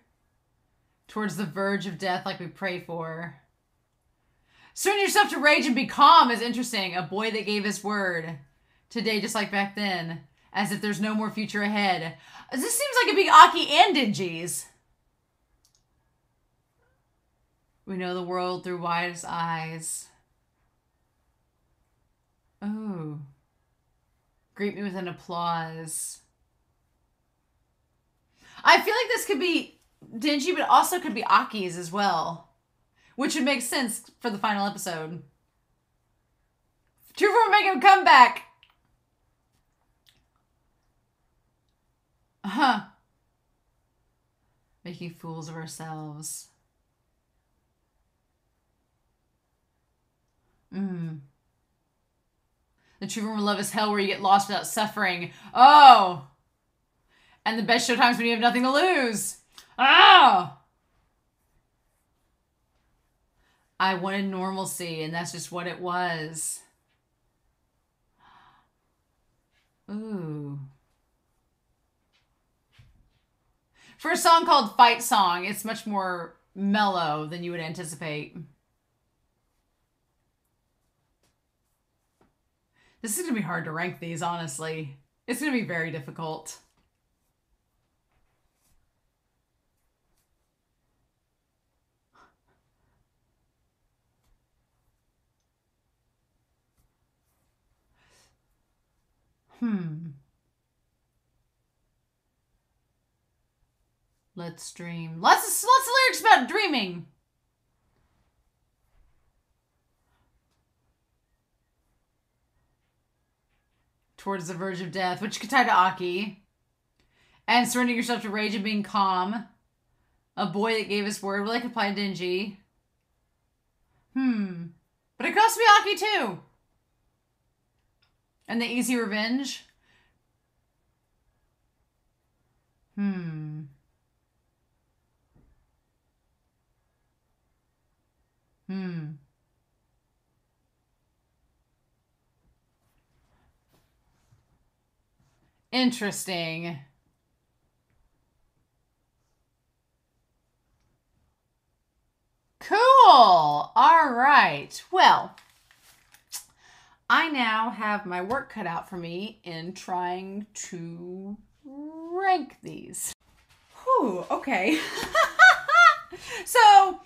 Towards the verge of death like we pray for. Surrender yourself to rage and be calm is interesting. A boy that gave his word. Today, just like back then. As if there's no more future ahead. This seems like a big Aki and Dingy's. We know the world through widest eyes. Oh. Greet me with an applause. I feel like this could be Dingy, but also could be Aki's as well. Which would make sense for the final episode. True form making a comeback. Uh-huh. Making fools of ourselves. The true form of love is hell where you get lost without suffering. Oh. And the best showtimes when you have nothing to lose. Oh. I wanted normalcy, and that's just what it was. Ooh. For a song called Fight Song, it's much more mellow than you would anticipate. This is going to be hard to rank these, honestly. It's going to be very difficult. Let's dream. Lots of lyrics about dreaming. Towards the verge of death, which could tie to Aki. And surrendering yourself to rage and being calm. A boy that gave his word. Will I could apply Dingy? But it could also be Aki too. And the easy revenge. Interesting. Cool. All right. Well, I now have my work cut out for me in trying to rank these. Whew, okay. So,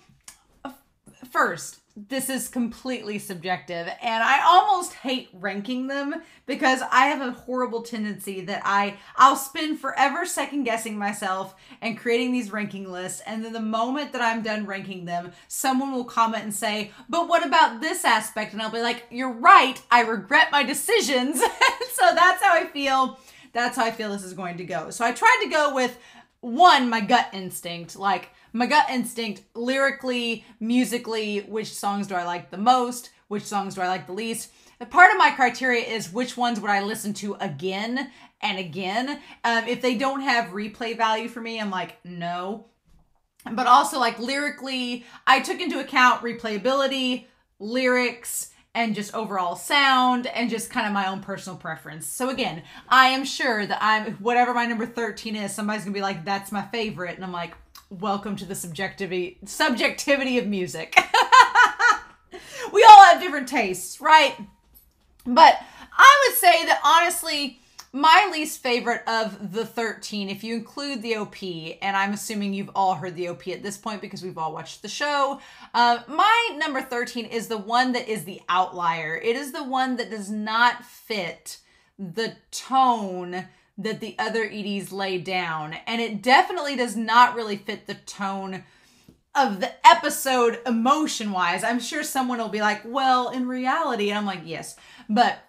first, this is completely subjective, and I almost hate ranking them because I have a horrible tendency that I'll spend forever second guessing myself and creating these ranking lists, and then the moment that I'm done ranking them, someone will comment and say, but what about this aspect? And I'll be like, you're right, I regret my decisions. So that's how I feel. That's how I feel this is going to go. So I tried to go with one, my gut instinct, like my gut instinct, lyrically, musically, which songs do I like the most? Which songs do I like the least? Part of my criteria is which ones would I listen to again and again. If they don't have replay value for me, I'm like, no. But also like lyrically, I took into account replayability, lyrics, and just overall sound, and just kind of my own personal preference. So again, I am sure that whatever my number 13 is, somebody's gonna be like, that's my favorite. And I'm like, welcome to the subjectivity of music. We all have different tastes, right? But I would say that honestly, my least favorite of the 13, if you include the OP, and I'm assuming you've all heard the OP at this point because we've all watched the show, my number 13 is the one that is the outlier. It is the one that does not fit the tone that the other EDs lay down. And it definitely does not really fit the tone of the episode emotion-wise. I'm sure someone will be like, well, in reality, and I'm like, yes. But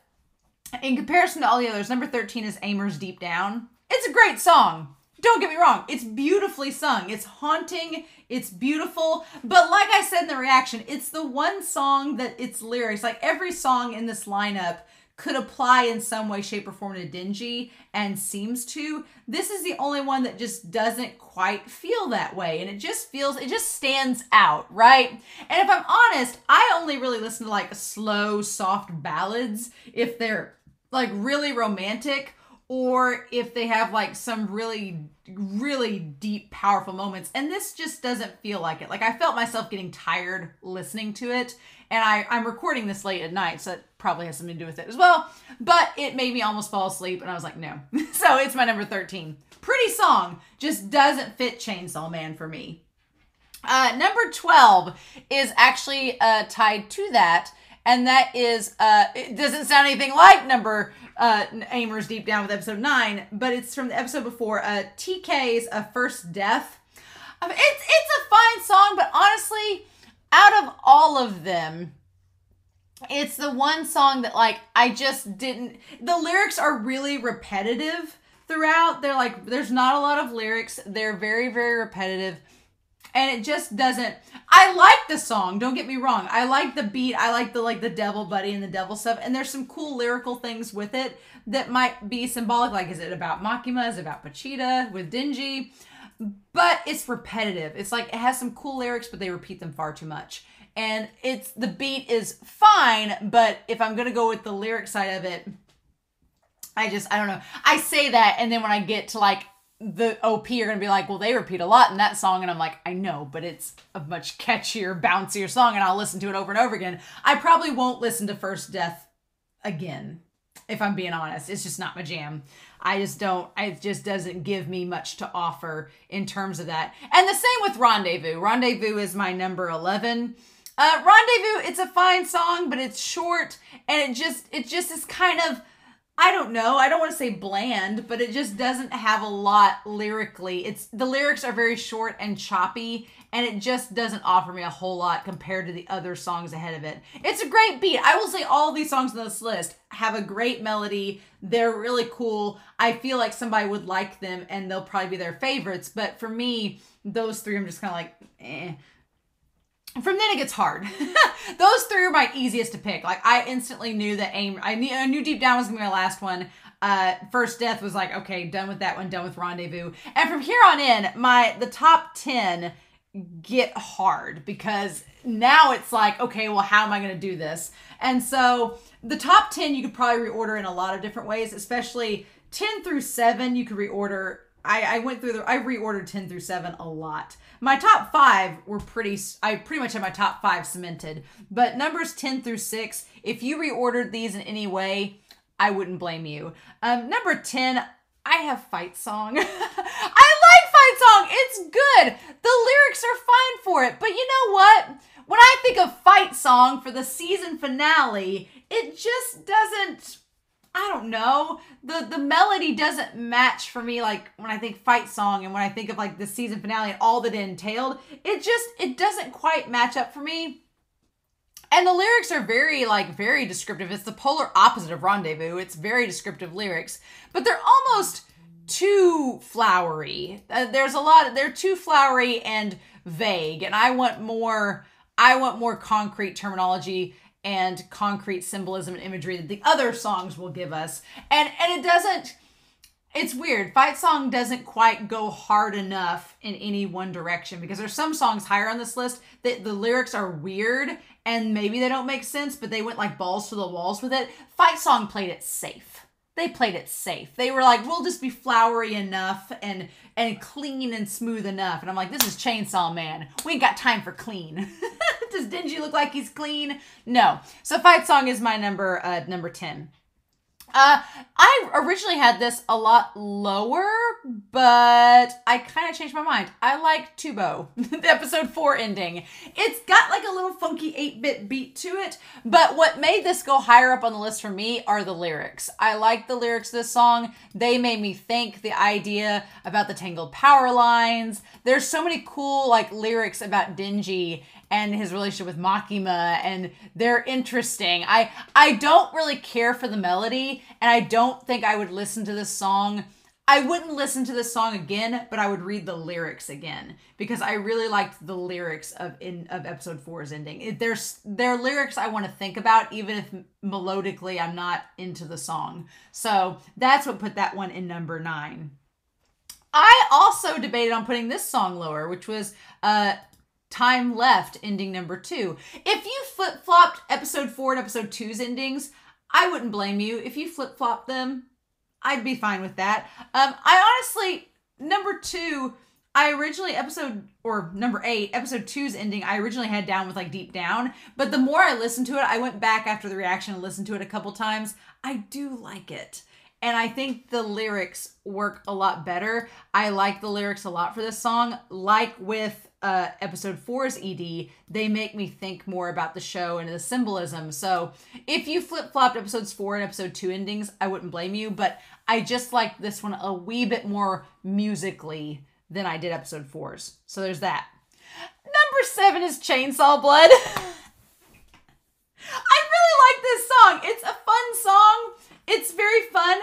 In comparison to all the others, number 13 is Amers Deep Down. It's a great song. Don't get me wrong. It's beautifully sung. It's haunting. It's beautiful. But like I said in the reaction, it's the one song that its lyrics, like every song in this lineup, could apply in some way, shape, or form to Dingy and seems to. This is the only one that just doesn't quite feel that way. And it just stands out, right? And if I'm honest, I only really listen to like slow, soft ballads if they're like really romantic, or if they have like some really, really deep, powerful moments. And this just doesn't feel like it. Like I felt myself getting tired listening to it. And I'm recording this late at night, so it probably has something to do with it as well. But it made me almost fall asleep, and I was like, no. So it's my number 13. Pretty song, just doesn't fit Chainsaw Man for me. Number 12 is actually tied to that, and that is, it doesn't sound anything like number Amers Deep Down with episode 9, but it's from the episode before, TK's First Death. It's a fine song, but honestly, out of all of them, it's the one song that like I just didn't. The lyrics are really repetitive throughout. They're like, there's not a lot of lyrics. They're very, very repetitive. And it just doesn't. I like the song, don't get me wrong. I like the beat. I like the devil buddy and the devil stuff. And there's some cool lyrical things with it that might be symbolic. Like, is it about Makima? Is it about Pachita with Dingy? But it's repetitive. It's like, it has some cool lyrics, but they repeat them far too much. And the beat is fine, but if I'm going to go with the lyric side of it, I don't know. I say that, and then when I get to like the OP, you're going to be like, well, they repeat a lot in that song. And I'm like, I know, but it's a much catchier, bouncier song, and I'll listen to it over and over again. I probably won't listen to First Death again, if I'm being honest. It's just not my jam. It just doesn't give me much to offer in terms of that. And the same with Rendezvous. Rendezvous is my number 11. Rendezvous, it's a fine song, but it's short, and it just is kind of, I don't know, I don't want to say bland, but it just doesn't have a lot lyrically. The lyrics are very short and choppy, and it just doesn't offer me a whole lot compared to the other songs ahead of it. It's a great beat. I will say all these songs on this list have a great melody. They're really cool. I feel like somebody would like them, and they'll probably be their favorites. But for me, those three, I'm just kind of like, eh. From then it gets hard. Those three are my easiest to pick. Like, I instantly knew that I knew Deep Down was gonna be my last one. First Death was like, okay, done with that one, done with Rendezvous. And from here on in, the top 10 get hard, because now it's like, okay, well, how am I gonna do this? And so the top 10 you could probably reorder in a lot of different ways, especially 10 through 7 you could reorder. I reordered 10 through 7 a lot. My top 5 were I pretty much had my top 5 cemented. But numbers 10 through 6, if you reordered these in any way, I wouldn't blame you. Number 10, I have Fight Song. I like Fight Song. It's good. The lyrics are fine for it. But you know what? When I think of Fight Song for the season finale, it just doesn't, I don't know. The melody doesn't match for me, like when I think Fight Song and when I think of like the season finale and all that it entailed. It doesn't quite match up for me. And the lyrics are very descriptive. It's the polar opposite of Rendezvous. It's very descriptive lyrics, but they're almost too flowery. They're too flowery and vague, and I want more concrete terminology and concrete symbolism and imagery that the other songs will give us. And it doesn't, it's weird. Fight Song doesn't quite go hard enough in any one direction, because there's some songs higher on this list that the lyrics are weird and maybe they don't make sense, but they went like balls to the walls with it. Fight Song played it safe. They played it safe. They were like, we'll just be flowery enough and clean and smooth enough. And I'm like, this is Chainsaw Man. We ain't got time for clean. Does Dingy look like he's clean? No. So Fight Song is my number 10. I originally had this a lot lower, but I kind of changed my mind. I like Tubo, the episode 4 ending. It's got like a little funky 8-bit beat to it, but what made this go higher up on the list for me are the lyrics. I like the lyrics of this song. They made me think the idea about the tangled power lines. There's so many cool like lyrics about Dingy, and his relationship with Makima, and they're interesting. I don't really care for the melody, and I don't think I would listen to this song. I wouldn't listen to this song again, but I would read the lyrics again because I really liked the lyrics of episode 4's ending. They're lyrics I want to think about, even if melodically I'm not into the song. So that's what put that one in number 9. I also debated on putting this song lower, which was Time Left, ending number 2. If you flip-flopped episode 4 and episode 2's endings, I wouldn't blame you. If you flip-flopped them, I'd be fine with that. I honestly, number 2, number 8, episode 2's ending, I originally had down with like Deep Down, but the more I listened to it, I went back after the reaction and listened to it a couple times. I do like it. And I think the lyrics work a lot better. I like the lyrics a lot for this song. Like with episode 4's ED, they make me think more about the show and the symbolism. So if you flip-flopped episodes 4 and episode 2 endings, I wouldn't blame you. But I just like this one a wee bit more musically than I did episode 4's. So there's that. Number 7 is Chainsaw Blood. I really like this song. It's a fun song. It's very fun.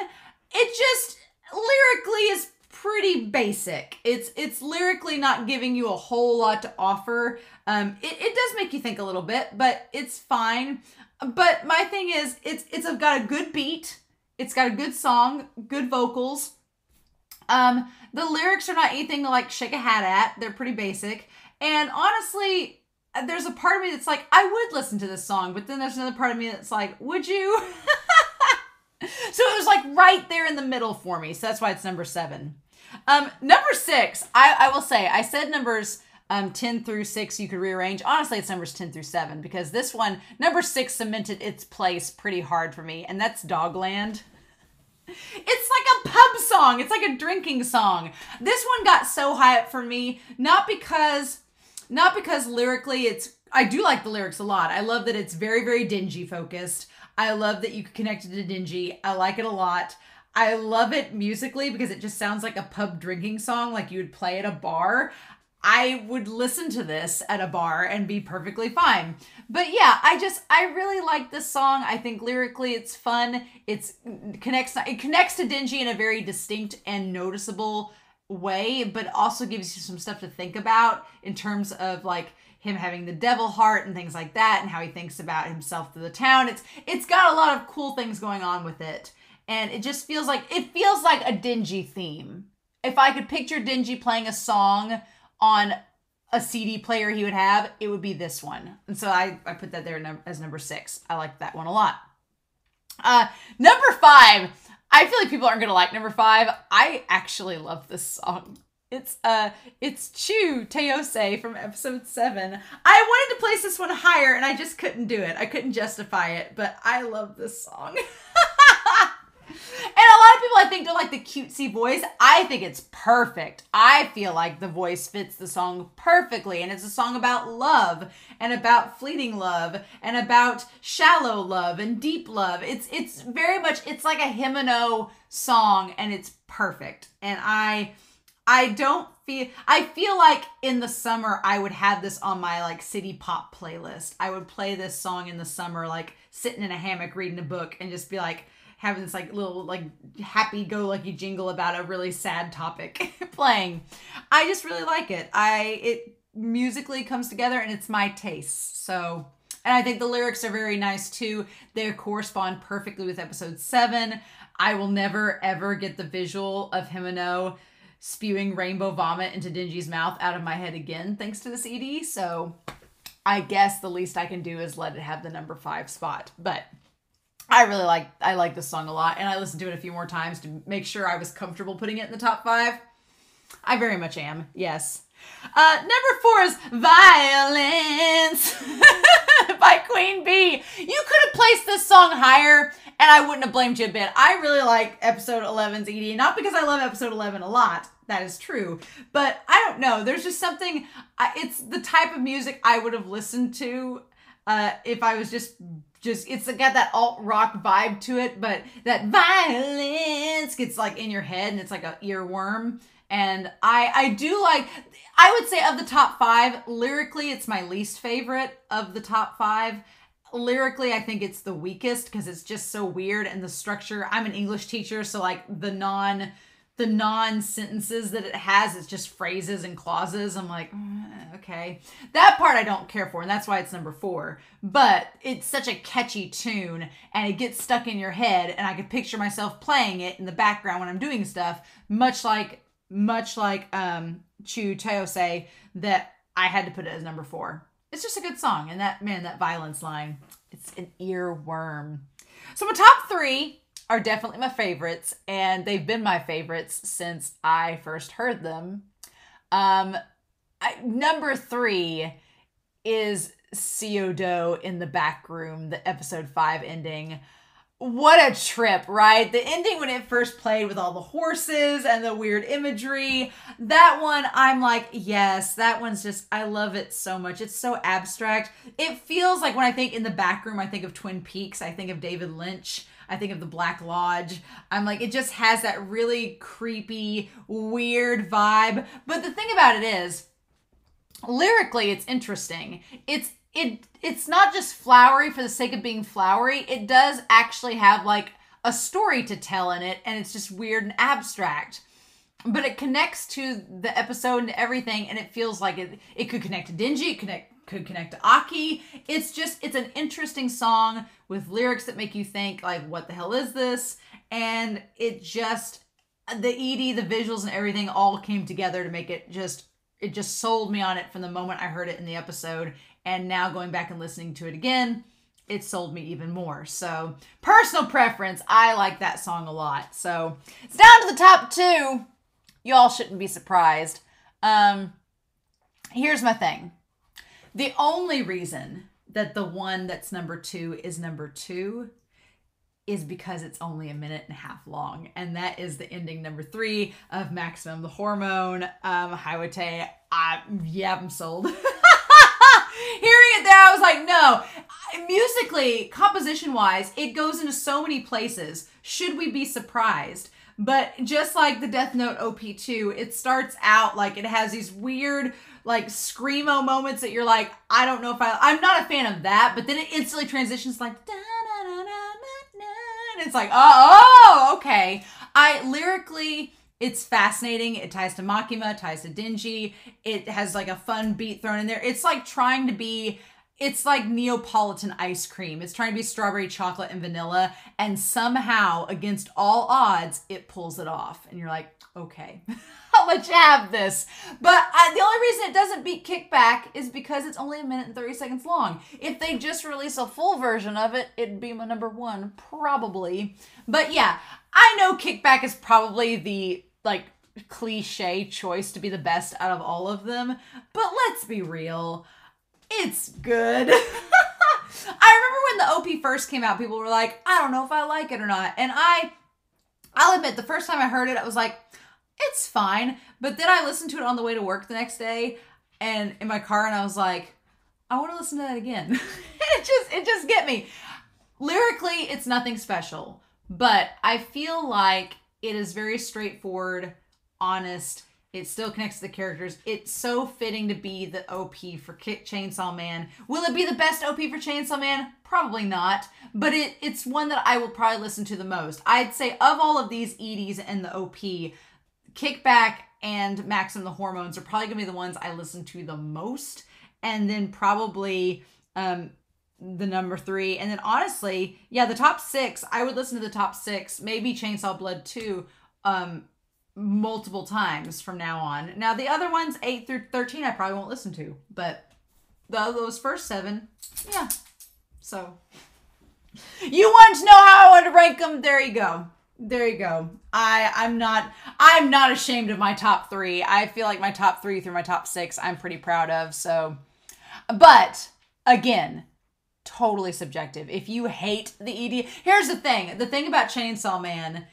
It just lyrically is pretty basic. It's lyrically not giving you a whole lot to offer. It does make you think a little bit, but it's fine. But my thing is, it's got a good beat. It's got a good song, good vocals. The lyrics are not anything to like shake a hat at. They're pretty basic. And honestly, there's a part of me that's like, I would listen to this song, but then there's another part of me that's like, would you? So it was like right there in the middle for me. So that's why it's number 7. Number 6, I will say, I said numbers 10 through 6 you could rearrange. Honestly, it's numbers 10 through 7 because this one, number 6 cemented its place pretty hard for me, and that's Dogland. It's like a pub song. It's like a drinking song. This one got so high up for me, not because lyrically I do like the lyrics a lot. I love that it's very, very dingy focused. I love that you could connect it to dingy. I like it a lot. I love it musically because it just sounds like a pub drinking song like you would play at a bar. I would listen to this at a bar and be perfectly fine. But yeah, I really like this song. I think lyrically it's fun. It connects to dingy in a very distinct and noticeable way, but also gives you some stuff to think about in terms of like him having the devil heart and things like that, and how he thinks about himself through the town. It's got a lot of cool things going on with it. And it just feels like a dingy theme. If I could picture Dingy playing a song on a CD player he would have, it would be this one. And so I put that there as number 6. I like that one a lot. Number 5. I feel like people aren't gonna like number 5. I actually love this song. It's Chu Teose from episode 7. I wanted to place this one higher and I just couldn't do it. I couldn't justify it, but I love this song. And a lot of people I think don't like the cutesy voice. I think it's perfect. I feel like the voice fits the song perfectly. And it's a song about love and about fleeting love and about shallow love and deep love. It's very much, it's like a Himeno song and it's perfect. And I feel like in the summer I would have this on my like city pop playlist. I would play this song in the summer, like sitting in a hammock reading a book and just be like having this like little like happy-go-lucky jingle about a really sad topic playing. I just really like it. It musically comes together and it's my taste. So, and I think the lyrics are very nice too. They correspond perfectly with episode 7. I will never ever get the visual of Himeno spewing rainbow vomit into Dingy's mouth out of my head again thanks to this ED. So I guess the least I can do is let it have the number 5 spot. But I like this song a lot, and I listened to it a few more times to make sure I was comfortable putting it in the top 5. I very much am, yes. Number 4 is Violence by Queen Bee. You could have placed this song higher, and I wouldn't have blamed you a bit. I really like episode 11's ED, not because I love episode 11 a lot. That is true. But I don't know. There's just something, it's the type of music I would have listened to if I was just it's got that alt rock vibe to it, but that violence gets like in your head and it's like a earworm. And I do like, I would say of the top 5, lyrically, it's my least favorite of the top 5. Lyrically, I think it's the weakest because it's just so weird, and the structure, I'm an English teacher, so like the non sentences that it has, it's just phrases and clauses. I'm like, okay. That part I don't care for, and that's why it's number 4. But it's such a catchy tune, and it gets stuck in your head, and I could picture myself playing it in the background when I'm doing stuff, much like Chu Teose, that I had to put it as number 4. It's just a good song, and that violence line, it's an earworm. So my top 3 are definitely my favorites, and they've been my favorites since I first heard them. Number 3 is Siodo in the Back Room, the episode 5 ending. What a trip, right? The ending when it first played with all the horses and the weird imagery. That one, I'm like, yes, that one's just, I love it so much. It's so abstract. It feels like when I think in the Back Room, I think of Twin Peaks. I think of David Lynch. I think of the Black Lodge. I'm like, it just has that really creepy, weird vibe. But the thing about it is, lyrically, it's interesting. It's not just flowery for the sake of being flowery. It does actually have like a story to tell in it, and it's just weird and abstract. But it connects to the episode and everything, and it feels like it could connect to Denji, it could connect to Aki. It's an interesting song with lyrics that make you think like, what the hell is this? And it just, the ED, the visuals and everything all came together to make it just sold me on it from the moment I heard it in the episode. And now going back and listening to it again, it sold me even more. So personal preference, I like that song a lot. So it's down to the top 2. Y'all shouldn't be surprised. Here's my thing. The only reason that the one that's number 2 is number 2 is because it's only a minute and a half long. And that is the ending number 3 of Maximum the Hormone. Hiwate, I'm sold. Hearing it there, I was like, no. Musically, composition-wise, it goes into so many places. Should we be surprised? But just like the Death Note OP2, it starts out like it has these weird, like, screamo moments that you're like, I don't know if I'm not a fan of that, but then it instantly transitions like, and it's like, oh, okay. Lyrically, it's fascinating. It ties to Makima, ties to Denji. It has like a fun beat thrown in there. It's like trying to be, it's like Neapolitan ice cream. It's trying to be strawberry chocolate and vanilla. And somehow, against all odds, it pulls it off. And you're like, okay, I'll let you have this. But the only reason it doesn't beat Kickback is because it's only a minute and 30 seconds long. If they just release a full version of it, it'd be my number 1, probably. But yeah, I know Kickback is probably the like cliche choice to be the best out of all of them, but let's be real, it's good. I remember when the OP first came out, people were like, I don't know if I like it or not. And I'll admit, the first time I heard it, I was like, it's fine. But then I listened to it on the way to work the next day and in my car, and I was like, I want to listen to that again. it just get me. Lyrically, it's nothing special, but I feel like it is very straightforward, honest. It still connects to the characters. It's so fitting to be the OP for Chainsaw Man. Will it be the best OP for Chainsaw Man? Probably not. But it's one that I will probably listen to the most. I'd say of all of these EDs and the OP, Kickback and Maximum the Hormones are probably going to be the ones I listen to the most. And then probably the number 3. And then honestly, yeah, the top 6, I would listen to the top 6, maybe Chainsaw Blood 2, multiple times from now on. Now the other ones, 8 through 13, I probably won't listen to, but those first 7, yeah. So you wanted to know how I wanted to rank them? There you go. There you go. I'm not ashamed of my top 3. I feel like my top 3 through my top 6, I'm pretty proud of. So, but again, totally subjective. If you hate the ED, here's the thing. The thing about Chainsaw Man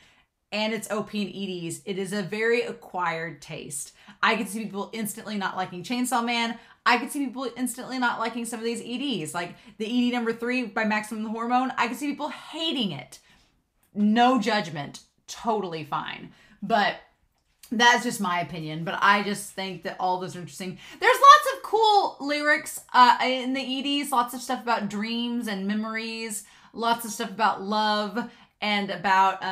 and its OP and EDs, it is a very acquired taste. I could see people instantly not liking Chainsaw Man. I could see people instantly not liking some of these EDs. Like the ED number 3 by Maximum the Hormone, I could see people hating it. No judgment. Totally fine. But That's just my opinion, but I just think that all those are interesting. There's lots of cool lyrics in the EDs, lots of stuff about dreams and memories, lots of stuff about love and about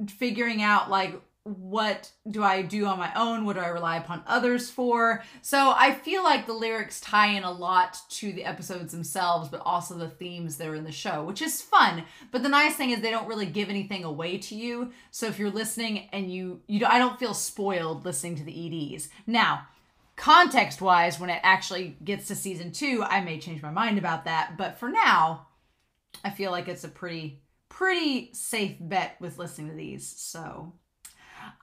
figuring out like, what do I do on my own? What do I rely upon others for? So I feel like the lyrics tie in a lot to the episodes themselves, but also the themes that are in the show, which is fun. But the nice thing is they don't really give anything away to you. So if you're listening and I don't feel spoiled listening to the EDs. Now, context-wise, when it actually gets to season 2, I may change my mind about that. But for now, I feel like it's a pretty safe bet with listening to these. So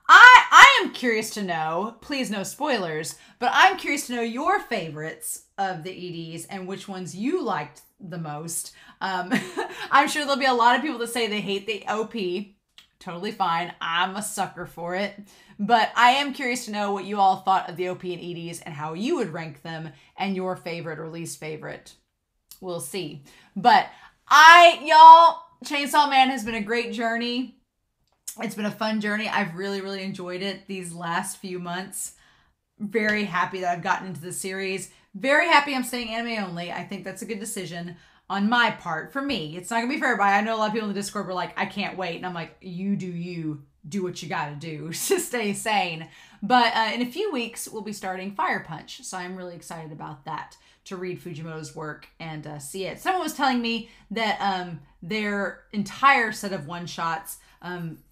I am curious to know, please no spoilers, but I'm curious to know your favorites of the EDs and which ones you liked the most. I'm sure there'll be a lot of people that say they hate the OP. Totally fine. I'm a sucker for it. But I am curious to know what you all thought of the OP and EDs and how you would rank them and your favorite or least favorite. We'll see. But y'all, Chainsaw Man has been a great journey. It's been a fun journey. I've really enjoyed it these last few months. Very happy that I've gotten into the series. Very happy I'm staying anime only. I think that's a good decision on my part. For me, it's not gonna be for everybody. I know a lot of people in the Discord were like, I can't wait. And I'm like, you do what you gotta do to stay sane. But in a few weeks, we'll be starting Fire Punch. So I'm really excited about that, to read Fujimoto's work and see it. Someone was telling me that their entire set of one-shots,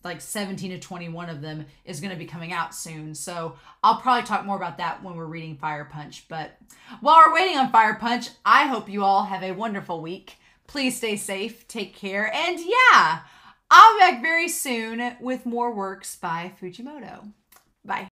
like 17 to 21 of them, is going to be coming out soon. So I'll probably talk more about that when we're reading Fire Punch. But while we're waiting on Fire Punch, I hope you all have a wonderful week. Please stay safe, take care, and yeah, I'll be back very soon with more works by Fujimoto. Bye.